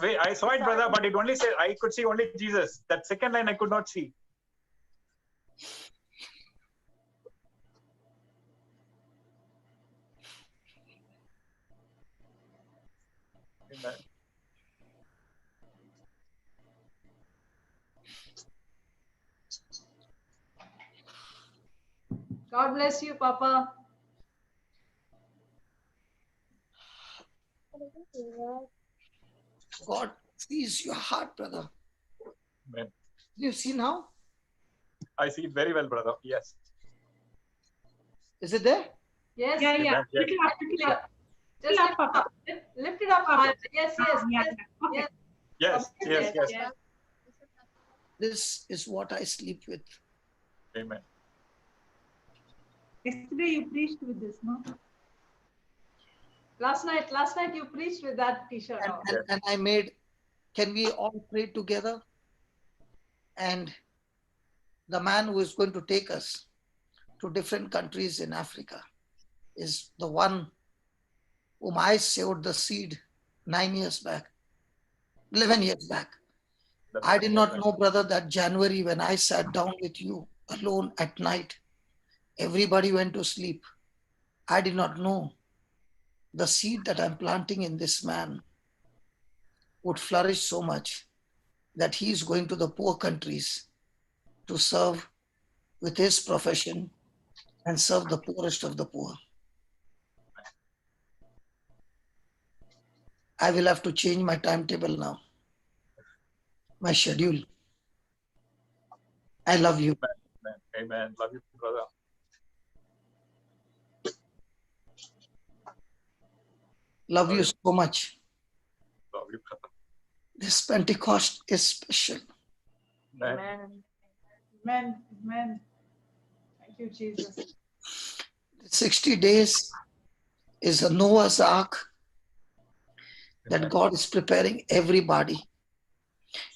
Wait, I saw it, brother, but it only said I could see only Jesus. That second line I could not see. Amen. God bless you, Papa. God sees your heart, brother. Amen. Do you see now? I see it very well, brother. Yes. Is it there? Yes. Yeah. Yes. Lift it up. Just lift it up. Lift it up. Yes. Yes. This is what I sleep with. Amen. Yesterday you preached with this, no? Last night you preached with that t-shirt on. And I made, can we all pray together? And the man who is going to take us to different countries in Africa is the one whom I sowed the seed 9 years back, 11 years back. I did not know, brother, that January when I sat down with you alone at night, everybody went to sleep. I did not know the seed that I'm planting in this man would flourish so much that he is going to the poor countries to serve with his profession and serve the poorest of the poor. I will have to change my timetable now, my schedule. I love you. Amen. Love you, brother. Love you so much. Love you, brother. This Pentecost is special. Amen. Amen. Thank you, Jesus. 60 days is a Noah's Ark that God is preparing everybody.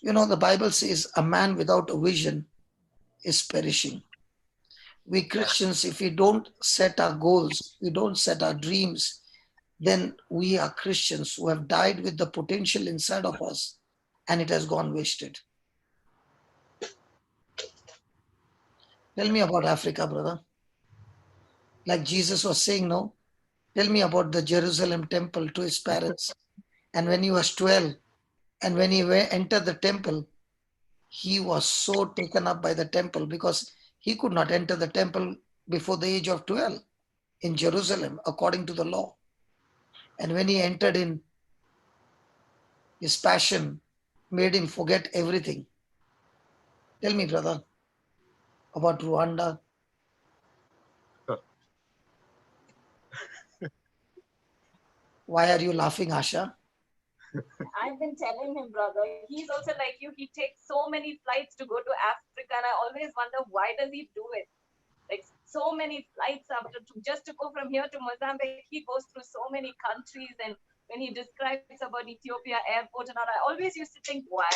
You know, the Bible says a man without a vision is perishing. We Christians, if we don't set our goals, we don't set our dreams, then we are Christians who have died with the potential inside of us and it has gone wasted. Tell me about Africa, brother. Like Jesus was saying, no? Tell me about the Jerusalem temple to his parents. And when he was 12, and when he entered the temple, he was so taken up by the temple because he could not enter the temple before the age of 12 in Jerusalem, according to the law. And when he entered in, his passion made him forget everything. Tell me, brother, about Rwanda. Why are you laughing, Asha? I've been telling him, brother, he's also like you. He takes so many flights to go to Africa, and I always wonder why does he do it? Like so many flights after just to go from here to Mozambique, he goes through so many countries. And when he describes about Ethiopia airport and all, I always used to think why.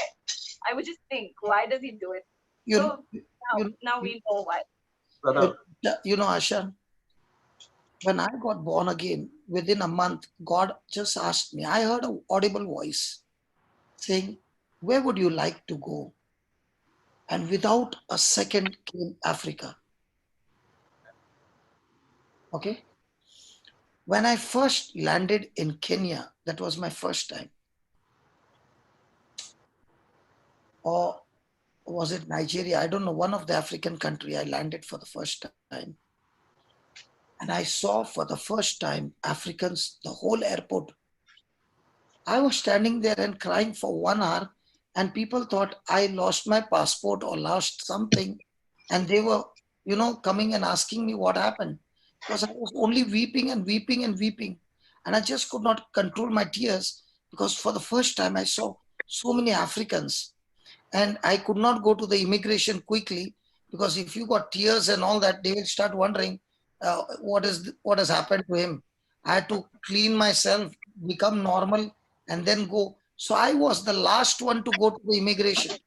I would just think why does he do it? You, So you, now we know why. Brother, you know, Asha, when I got born again, within a month, God just asked me. I heard an audible voice saying, "Where would you like to go?" And without a second came Africa. Okay. When I first landed in Kenya, that was my first time. Or was it Nigeria? I don't know. One of the African country I landed for the first time. And I saw for the first time Africans, the whole airport. I was standing there and crying for 1 hour, and people thought I lost my passport or lost something. And they were, coming and asking me what happened, because I was only weeping and weeping and weeping. And I just could not control my tears, because for the first time I saw so many Africans. And I could not go to the immigration quickly, because if you got tears and all that, they will start wondering what has happened to him. I had to clean myself, become normal, and then go. So I was the last one to go to the immigration,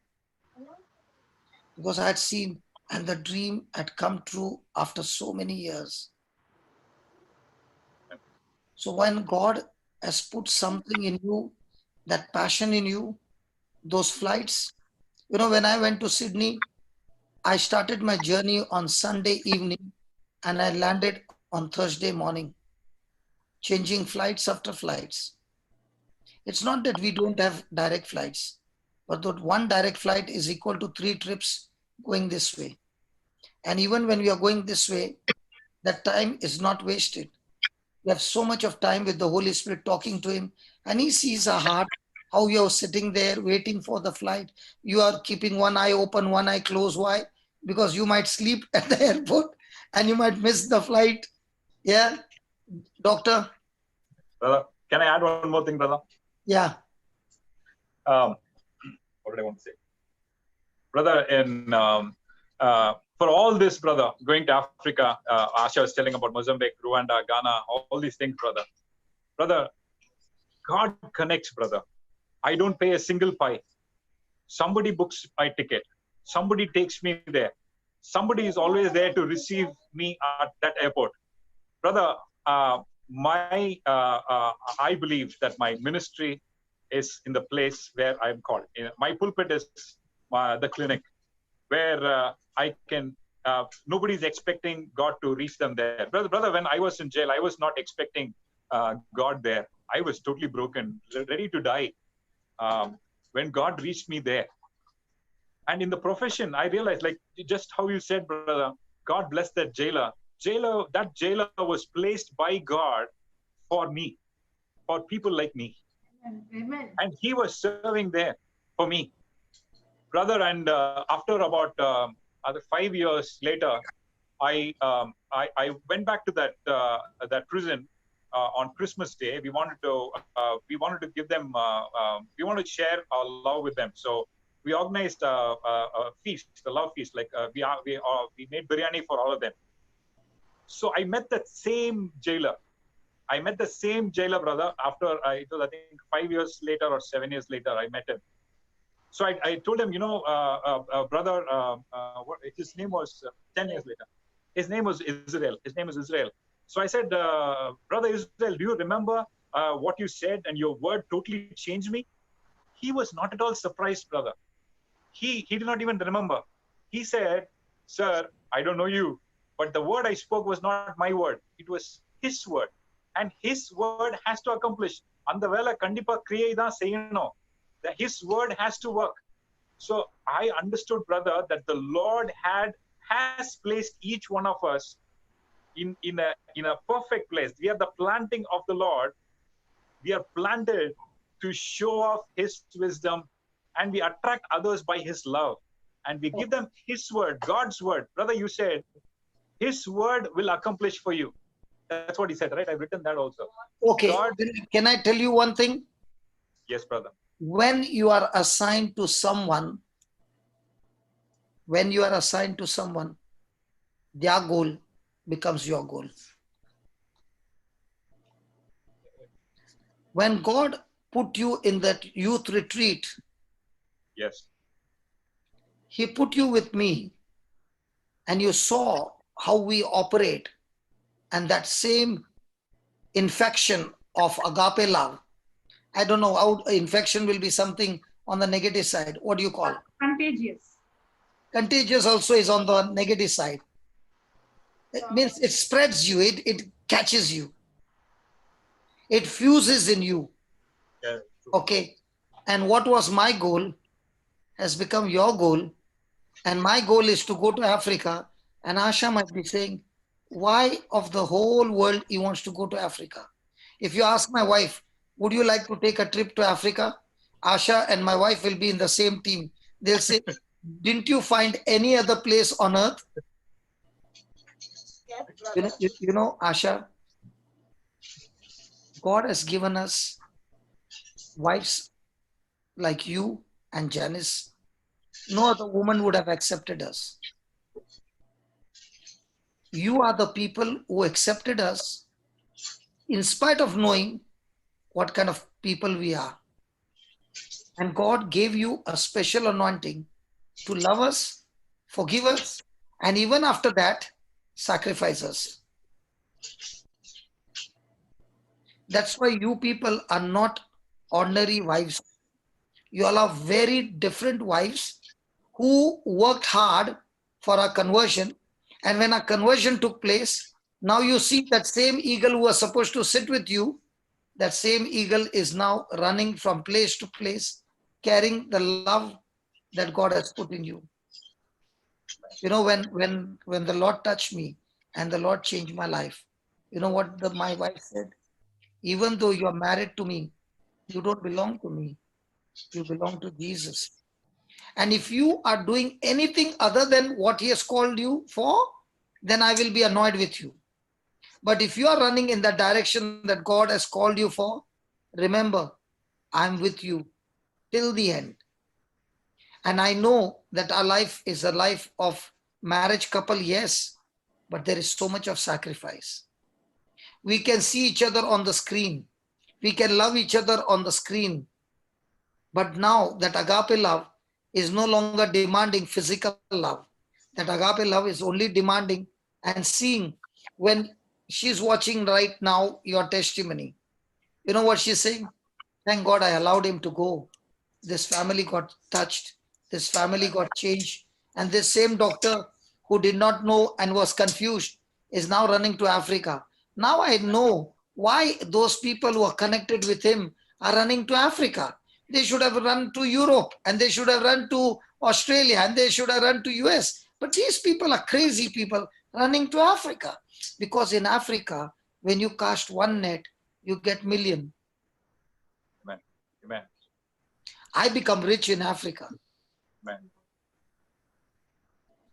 because I had seen, and the dream had come true after so many years. So when God has put something in you, that passion in you, those flights, when I went to Sydney, I started my journey on Sunday evening and I landed on Thursday morning, changing flights after flights. It's not that we don't have direct flights, but that one direct flight is equal to 3 trips going this way. And even when we are going this way, that time is not wasted. We have so much of time with the Holy Spirit talking to Him, and He sees our heart, how you're sitting there waiting for the flight. You are keeping one eye open, one eye closed. Why? Because you might sleep at the airport and you might miss the flight. Yeah, doctor? brother, can I add one more thing, brother? Yeah. What did I want to say? Brother, for all this, brother, going to Africa, Asha was telling about Mozambique, Rwanda, Ghana, all these things, brother. Brother, God connects, brother. I don't pay a single pie. Somebody books my ticket. Somebody takes me there. Somebody is always there to receive me at that airport. Brother, I believe that my ministry is in the place where I'm called. My pulpit is the clinic, where I can, nobody's expecting God to reach them there. Brother, when I was in jail, I was not expecting God there. I was totally broken, ready to die. When God reached me there. And in the profession, I realized, like just how you said, brother, God bless that jailer. That jailer was placed by God for me, for people like me. Amen. And he was serving there for me. Brother, and after about 5 years later, I went back to that prison on Christmas Day. We wanted to give them, we wanted to share our love with them. So we organized a feast, a love feast. Like we made biryani for all of them. So I met that same jailer. Brother. After it was, I think, 5 years later or 7 years later, I met him. So I told him, brother, his name was 10 years later. His name was Israel. So I said, brother Israel, do you remember what you said? And your word totally changed me. He was not at all surprised, brother. He did not even remember. He said, sir, I don't know you, but the word I spoke was not my word. It was his word. And his word has to accomplish. அந்த வேலை கண்டிப்பா கிரியை தான் செய்யணும். That his word has to work. So I understood, brother, that the Lord has placed each one of us in a perfect place. We are the planting of the Lord. We are planted to show off his wisdom, and we attract others by his love. and we give them His word, God's word. Brother, you said His word will accomplish for you. That's what he said, right? I've written that also. Okay. God, Can I tell you one thing? yes, brother. When you are assigned to someone, their goal becomes your goal. When God put you in that youth retreat, Yes. He put you with me, and you saw how we operate, and that same infection of agape love. I don't know how infection will be something on the negative side. What do you call? Contagious. Contagious also is on the negative side. It means it spreads you, it catches you, it fuses in you. Yeah. Okay. And what was my goal has become your goal. And my goal is to go to Africa. And Asha might be saying, why of the whole world he wants to go to Africa? If you ask my wife, would you like to take a trip to Africa? Asha and my wife will be in the same team. They'll say, didn't you find any other place on earth? You know, Asha, God has given us wives like you and Janice. No other woman would have accepted us. You are the people who accepted us in spite of knowing what kind of people we are. And God gave you a special anointing to love us, forgive us, and even after that, sacrifice us. That's why you people are not ordinary wives. You all are very different wives who worked hard for our conversion. And when our conversion took place, now you see that same eagle who was supposed to sit with you, that same eagle is now running from place to place, carrying the love that God has put in you. You know, when the Lord touched me and the Lord changed my life, you know what my wife said? Even though you are married to me, you don't belong to me. You belong to Jesus. And if you are doing anything other than what He has called you for, then I will be annoyed with you. But if you are running in the direction that God has called you for, remember, I'm with you till the end. And I know that our life is a life of marriage couple, yes, but there is so much of sacrifice. We can see each other on the screen. We can love each other on the screen. But now that agape love is no longer demanding physical love. That agape love is only demanding and seeing. When she's watching right now your testimony, you know what she's saying? Thank God I allowed him to go. This family got touched. This family got changed. And this same doctor who did not know and was confused is now running to Africa. Now I know why those people who are connected with him are running to Africa. They should have run to Europe, and they should have run to Australia, and they should have run to US. But these people are crazy people running to Africa. Because in Africa, when you cast one net, you get million. Amen. Amen. I become rich in Africa. Amen.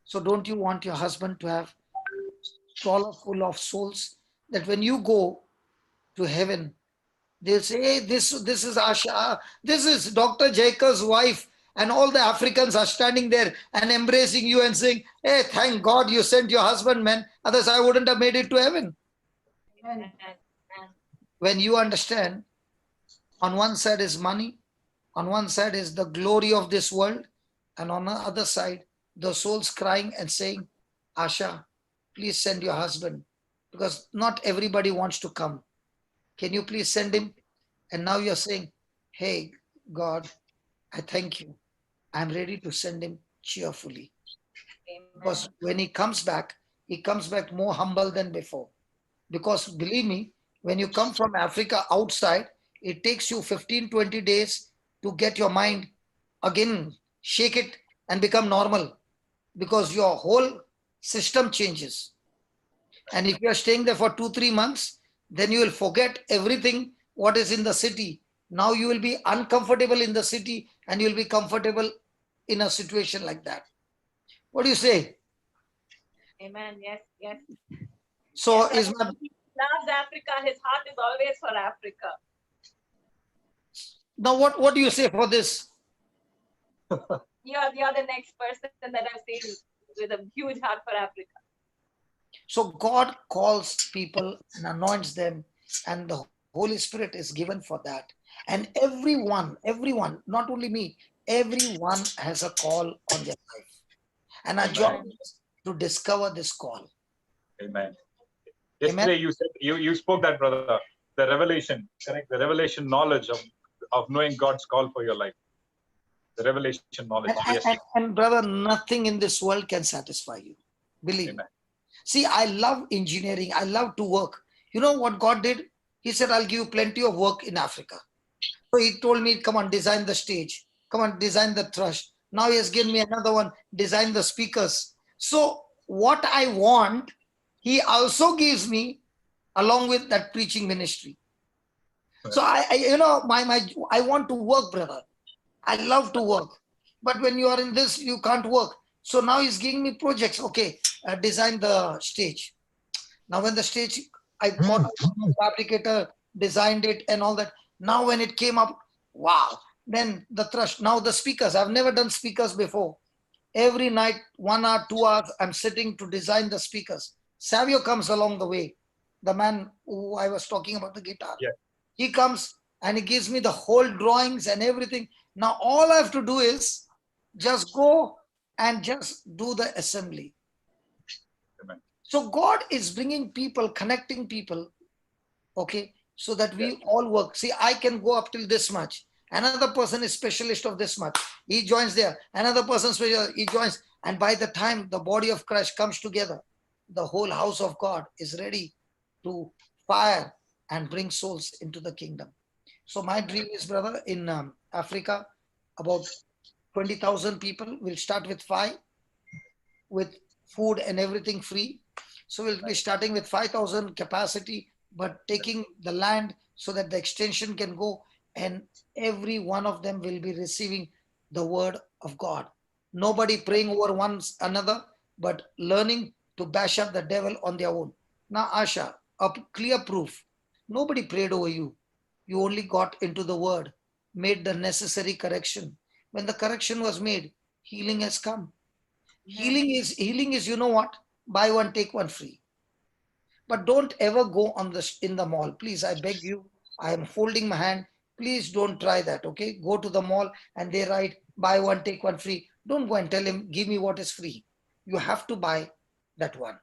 So don't you want your husband to have trawler full of souls, that when you go to heaven, they'll say, hey, this is Asha, this is Dr. Jaykar's wife, and all the Africans are standing there and embracing you and saying, hey, thank God you sent your husband, man. Otherwise, I wouldn't have made it to heaven. Amen. When you understand, on one side is money, on one side is the glory of this world, and on the other side, the souls crying and saying, Asha, please send your husband, because not everybody wants to come. Can you please send him? And now you're saying, hey, God, I thank you. I'm ready to send him cheerfully. Because when he comes back more humble than before. Because believe me, when you come from Africa outside, it takes you 15, 20 days to get your mind again, shake it and become normal. Because your whole system changes. And if you are staying there for 2-3 months, then you will forget everything what is in the city. Now you will be uncomfortable in the city and you will be comfortable in a situation like that. What do you say? Amen. Yes, yes. So Yes, is my he loves Africa. His heart is always for Africa. now what do you say for this? You're the next person that I've seen with a huge heart for Africa. So God calls people and anoints them, and the Holy Spirit is given for that. And everyone, not only me, everyone has a call on their life. And our job Amen. is to discover this call. Amen. Amen. Yesterday you said you spoke that, brother. The revelation, correct? The revelation knowledge of knowing God's call for your life. The revelation knowledge. Yes. And brother, nothing in this world can satisfy you. Believe me. Amen. See, I love engineering. I love to work. You know what God did? He said, I'll give you plenty of work in Africa. So he told me, come on, design the stage. Come on, design the thrush. Now he has given me another one, design the speakers. So what I want, he also gives me along with that preaching ministry. So I want to work, brother. I love to work. But when you are in this, you can't work. So now he's giving me projects. Okay, design the stage. Now when the stage, I bought a fabricator, designed it and all that. Now when it came up, wow. Then the thrush, now the speakers. I've never done speakers before. Every night, 1 hour, 2 hours, I'm sitting to design the speakers. Savio comes along the way. The man who I was talking about the guitar. Yeah. He comes and he gives me the whole drawings and everything. Now all I have to do is just go and just do the assembly. Amen. So God is bringing people, connecting people, okay, so that we all work. See, I can go up till this much. Another person is specialist of this much. He joins there. Another person specialist, he joins. And by the time the body of Christ comes together, the whole house of God is ready to fire and bring souls into the kingdom. So my dream is, brother, in Africa, about 20,000 people. We'll start with 5, with food and everything free. So we'll be starting with 5,000 capacity, but taking the land so that the extension can go, and every one of them will be receiving the word of God. Nobody praying over one another, but learning to bash up the devil on their own. Now, Asha, a clear proof. Nobody prayed over you. You only got into the word, made the necessary correction. When the correction was made, healing has come. Healing is, you know what? Buy one, take one free. But don't ever go on in the mall. Please, I beg you. I am holding my hand. Please don't try that. Okay. Go to the mall and they write buy one, take one free. Don't go and tell him, give me what is free. You have to buy that one.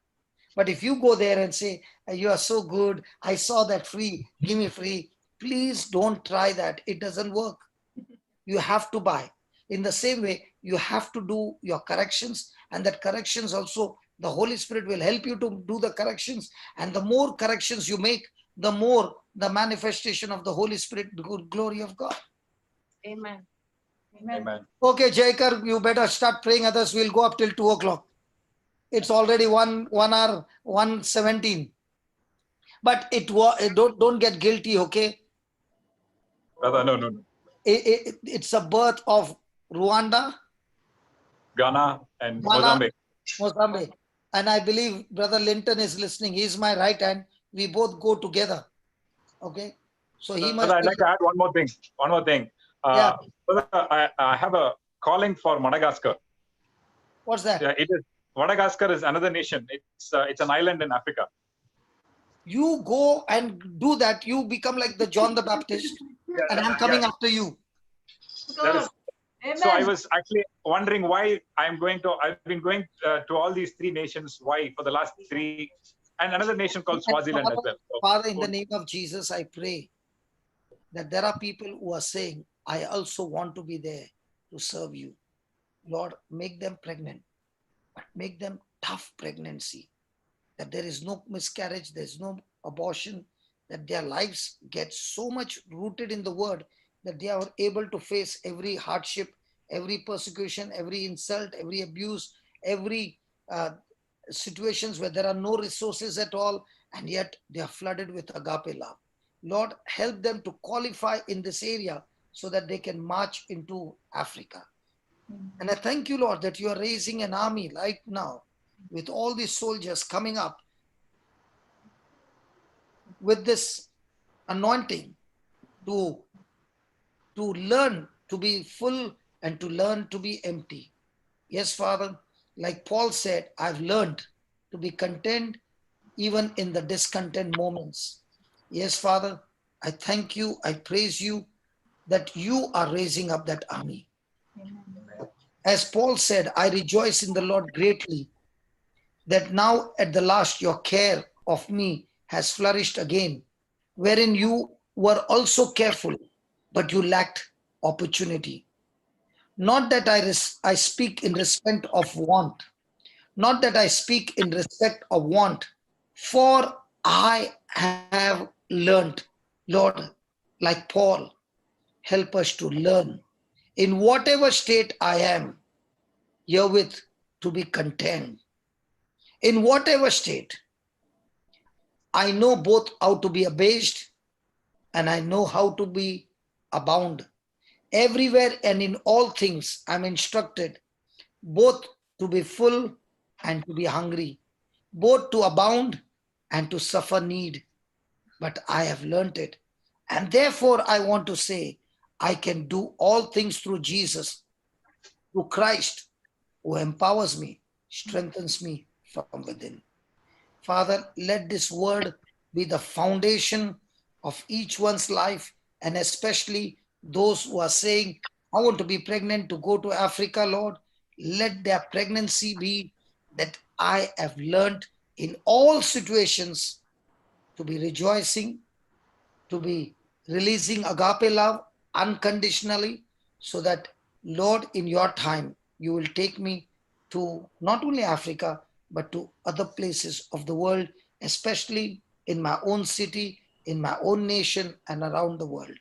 But if you go there and say, you are so good, I saw that free, give me free. Please don't try that. It doesn't work. You have to buy. In the same way, you have to do your corrections, and that corrections also, the Holy Spirit will help you to do the corrections. And the more corrections you make, the more the manifestation of the Holy Spirit, the good glory of God. Amen. Amen. Okay, Jaykar, you better start praying, others will go up till 2 o'clock. It's already 1 hour, 1:17. But don't get guilty, okay? Brother, no. It's a birth of Rwanda, Ghana and Ghana, Mozambique. Mozambique. And I believe Brother Linton is listening. He's my right hand. We both go together. Okay. So he must Brother, I'd be. like to add one more thing. Yeah. Brother, I have a calling for Madagascar. What's that? Yeah, it is. Madagascar is another nation. It's an island in Africa. You go and do that. You become like the John the Baptist, and I'm coming after you. That is. Amen. So I was actually wondering why I've been going to all these 3 nations. Why for the last 3, and another nation called Swaziland as well. So, Father, in the name of Jesus, I pray that there are people who are saying, I also want to be there to serve you. Lord, make them pregnant, but make them tough pregnancy, that there is no miscarriage, there's no abortion, that their lives get so much rooted in the word that they are able to face every hardship, every persecution, every insult, every abuse, every situations where there are no resources at all, and yet they are flooded with agape love. Lord, help them to qualify in this area so that they can march into Africa. And I thank you, Lord, that you are raising an army right now with all these soldiers coming up with this anointing to learn to be full and to learn to be empty. Yes, Father, like Paul said, I've learned to be content even in the discontent moments. Yes, Father, I thank you, I praise you that you are raising up that army. As Paul said, I rejoice in the Lord greatly that now at the last your care of me has flourished again, wherein you were also careful, but you lacked opportunity. Not that I speak in respect of want, not that I speak in respect of want, for I have learned, Lord, like Paul, help us to learn in whatever state I am, herewith to be content. In whatever state, I know both how to be abased and I know how to be abound. Everywhere and in all things, I'm instructed both to be full and to be hungry, both to abound and to suffer need. But I have learnt it. And therefore, I want to say, I can do all things through Jesus, through Christ, who empowers me, strengthens me from within. Father, let this word be the foundation of each one's life, and especially those who are saying, I want to be pregnant to go to Africa, Lord. Let their pregnancy be that I have learned in all situations to be rejoicing, to be releasing agape love unconditionally, so that, Lord, in your time, you will take me to not only Africa, but to other places of the world, especially in my own city, in my own nation, and around the world.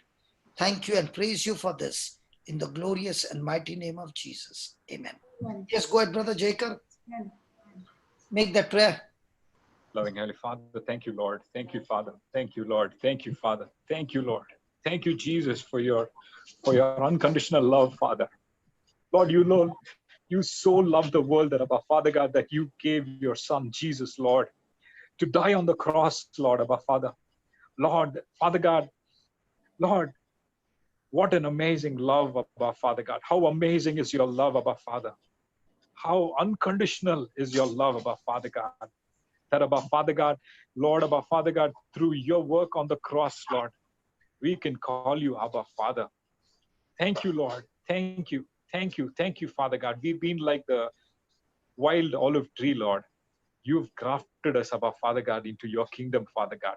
Thank you and praise you for this in the glorious and mighty name of Jesus. Amen. Yes, go ahead, Brother Jaykar. Make that prayer. Loving Heavenly Father, thank you, Lord. Thank you, Father. Thank you, Lord. Thank you, Father. Thank you, Lord. Thank you, Jesus, for your unconditional love, Father. Lord, you know, you so loved the world that, Abba Father God, that you gave your Son, Jesus, Lord, to die on the cross, Lord, Abba Father. Lord, Father God, Lord, what an amazing love, Abba Father God. How amazing is your love, Abba Father. How unconditional is your love, Abba Father God. That, Abba Father God, Lord, Abba Father God, through your work on the cross, Lord, we can call you Abba Father. Thank you, Lord. Thank you. Thank you. Thank you, Father God. We've been like the wild olive tree, Lord. You've grafted us, Abba Father God, into your kingdom, Father God.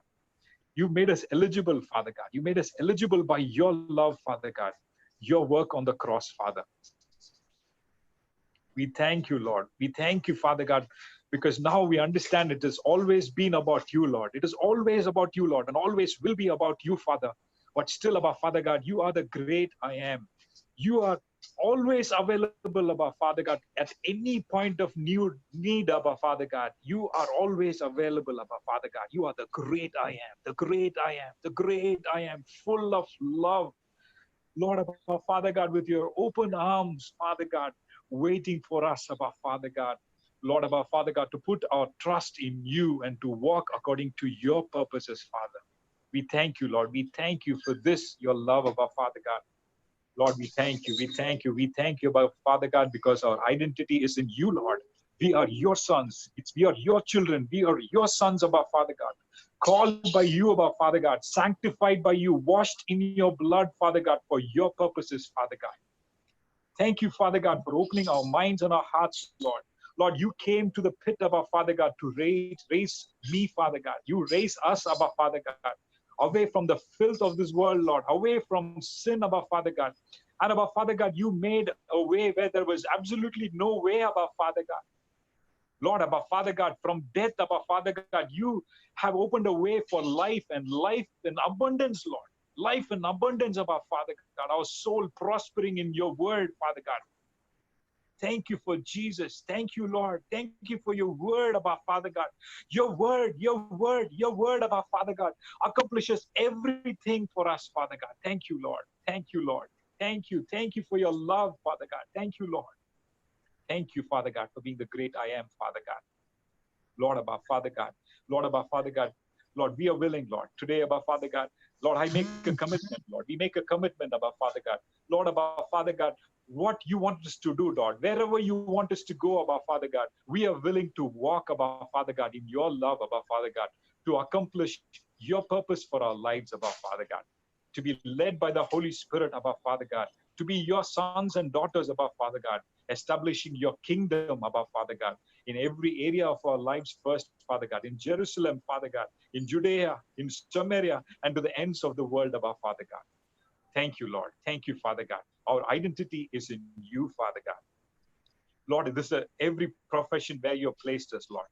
You made us eligible, Father God. You made us eligible by your love, Father God. Your work on the cross, Father. We thank you, Lord. We thank you, Father God, because now we understand it has always been about you, Lord. It is always about you, Lord, and always will be about you, Father. But still, about Father God, you are the great I am. You are always available, about Father God, at any point of need, about Father God. You are always available, about Father God. You are the great I am, the great I am, the great I am, full of love. Lord, about Father God, with your open arms, Father God, waiting for us, about Father God. Lord, about Father God, to put our trust in you and to walk according to your purposes, Father. We thank you, Lord. We thank you for this, your love, about Father God. Lord, we thank you. We thank you. We thank you, about Father God, because our identity is in you, Lord. We are your sons. We are your children. We are your sons, about Father God. Called by you, about Father God. Sanctified by you. Washed in your blood, Father God, for your purposes, Father God. Thank you, Father God, for opening our minds and our hearts, Lord. Lord, you came to the pit of our Father God to raise me, Father God. You raise us, Abba Father God, away from the filth of this world, Lord, away from sin, Abba Father God. And Abba Father God, you made a way where there was absolutely no way, Abba Father God. Lord, Abba Father God, from death, Abba Father God, you have opened a way for life and life in abundance, Lord. Life in abundance, Abba Father God. Our soul prospering in your word, Father God. Thank you for Jesus. Thank you, Lord. Thank you for your word, about Father God. Your word, about Father God, accomplishes everything for us, Father God. Thank you, Lord. Thank you, Lord. Thank you. Thank you for your love, Father God. Thank you, Lord. Thank you, Father God, for being the great I am, Father God. Lord, above Father God. Lord, above Father God. Lord, we are willing, Lord. Today, above Father God. Lord, I make a commitment, Lord. We make a commitment, above Father God. Lord, above Father God, what you want us to do, Lord. Wherever you want us to go, above Father God, we are willing to walk, above Father God, in your love, above Father God, to accomplish your purpose for our lives, above Father God. To be led by the Holy Spirit, above Father God. To be your sons and daughters, above Father God. Establishing your kingdom, above Father God, in every area of our lives first, Father God, in Jerusalem, Father God, in Judea, in Samaria, and to the ends of the world, above Father God. Thank you, Lord. Thank you, Father God. Our identity is in you, Father God. Lord, this is every profession where you have placed us, Lord.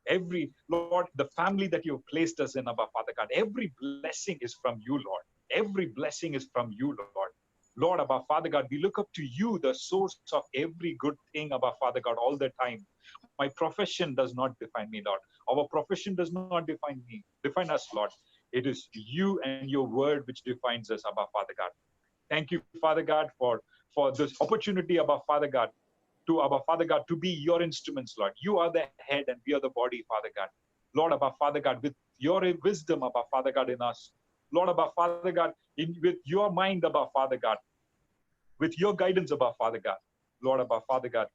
Every, Lord, the family that you have placed us in, above Father God, every blessing is from you, Lord. Every blessing is from you, Lord. Lord, above Father God, we look up to you, the source of every good thing, above Father God, all the time. My profession does not define me, Lord. Our profession does not define us, Lord. It is you and your word which defines us, above Father God. Thank you, Father God, for this opportunity, above Father God, above Father God, to be your instruments, Lord. You are the head and we are the body, Father God. Lord, above Father God, with your wisdom, above Father God, in us. Lord, above Father God, with your mind, above Father God, with your guidance, above Father God. Lord, above Father God,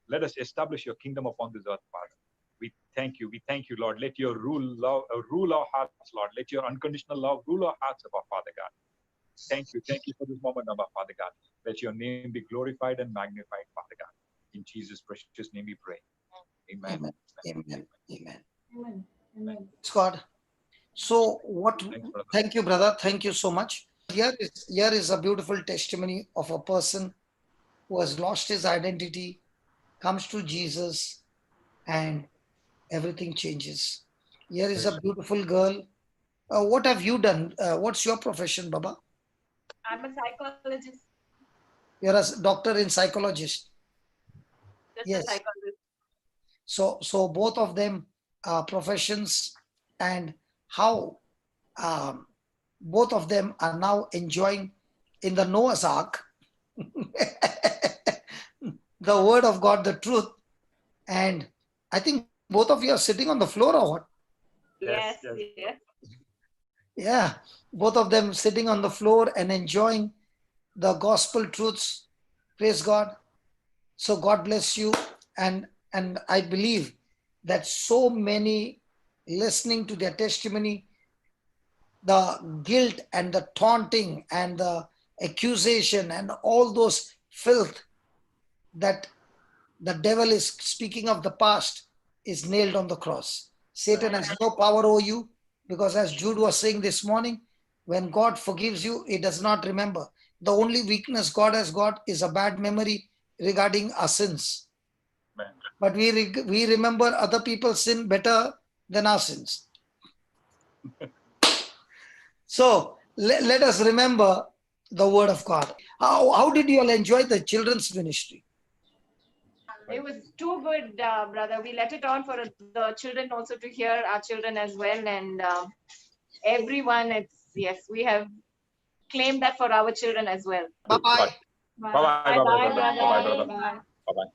let us establish your kingdom upon this earth, Father. We thank you, Lord. Let your rule our hearts, Lord. Let your unconditional love rule our hearts, above Father God. Thank you for this moment, above Father God. Let your name be glorified and magnified, Father God. In Jesus' precious name we pray. Amen. Amen. Amen. Amen. Amen. Amen. Praise God. So what? Thanks, brother. Thank you, brother. Thank you so much. Here is a beautiful testimony of a person who has lost his identity, comes to Jesus, and everything changes. Here is a beautiful girl. What have you done? What's your profession, Baba? I'm a psychologist. You're a doctor in psychologist. Just Yes. a psychologist. So both of them are professions, and how both of them are now enjoying in the Noah's Ark the word of God, the truth. And I think both of you are sitting on the floor or what? Yes. Yeah, both of them sitting on the floor and enjoying the gospel truths. Praise God. So God bless you. And I believe that so many listening to their testimony, the guilt and the taunting and the accusation and all those filth that the devil is speaking of the past is nailed on the cross. Satan has no power over you, because as Jude was saying this morning, when God forgives you, he does not remember. The only weakness God has got is a bad memory regarding our sins. Amen. But we remember other people's sin better than our sins. So let us remember the word of God. How did you all enjoy the children's ministry? It was too good, brother. We let it on for the children also to hear, our children as well, and everyone. We have claimed that for our children as well. Bye-bye. Bye-bye, brother. Bye-bye, brother. Bye. Bye-bye.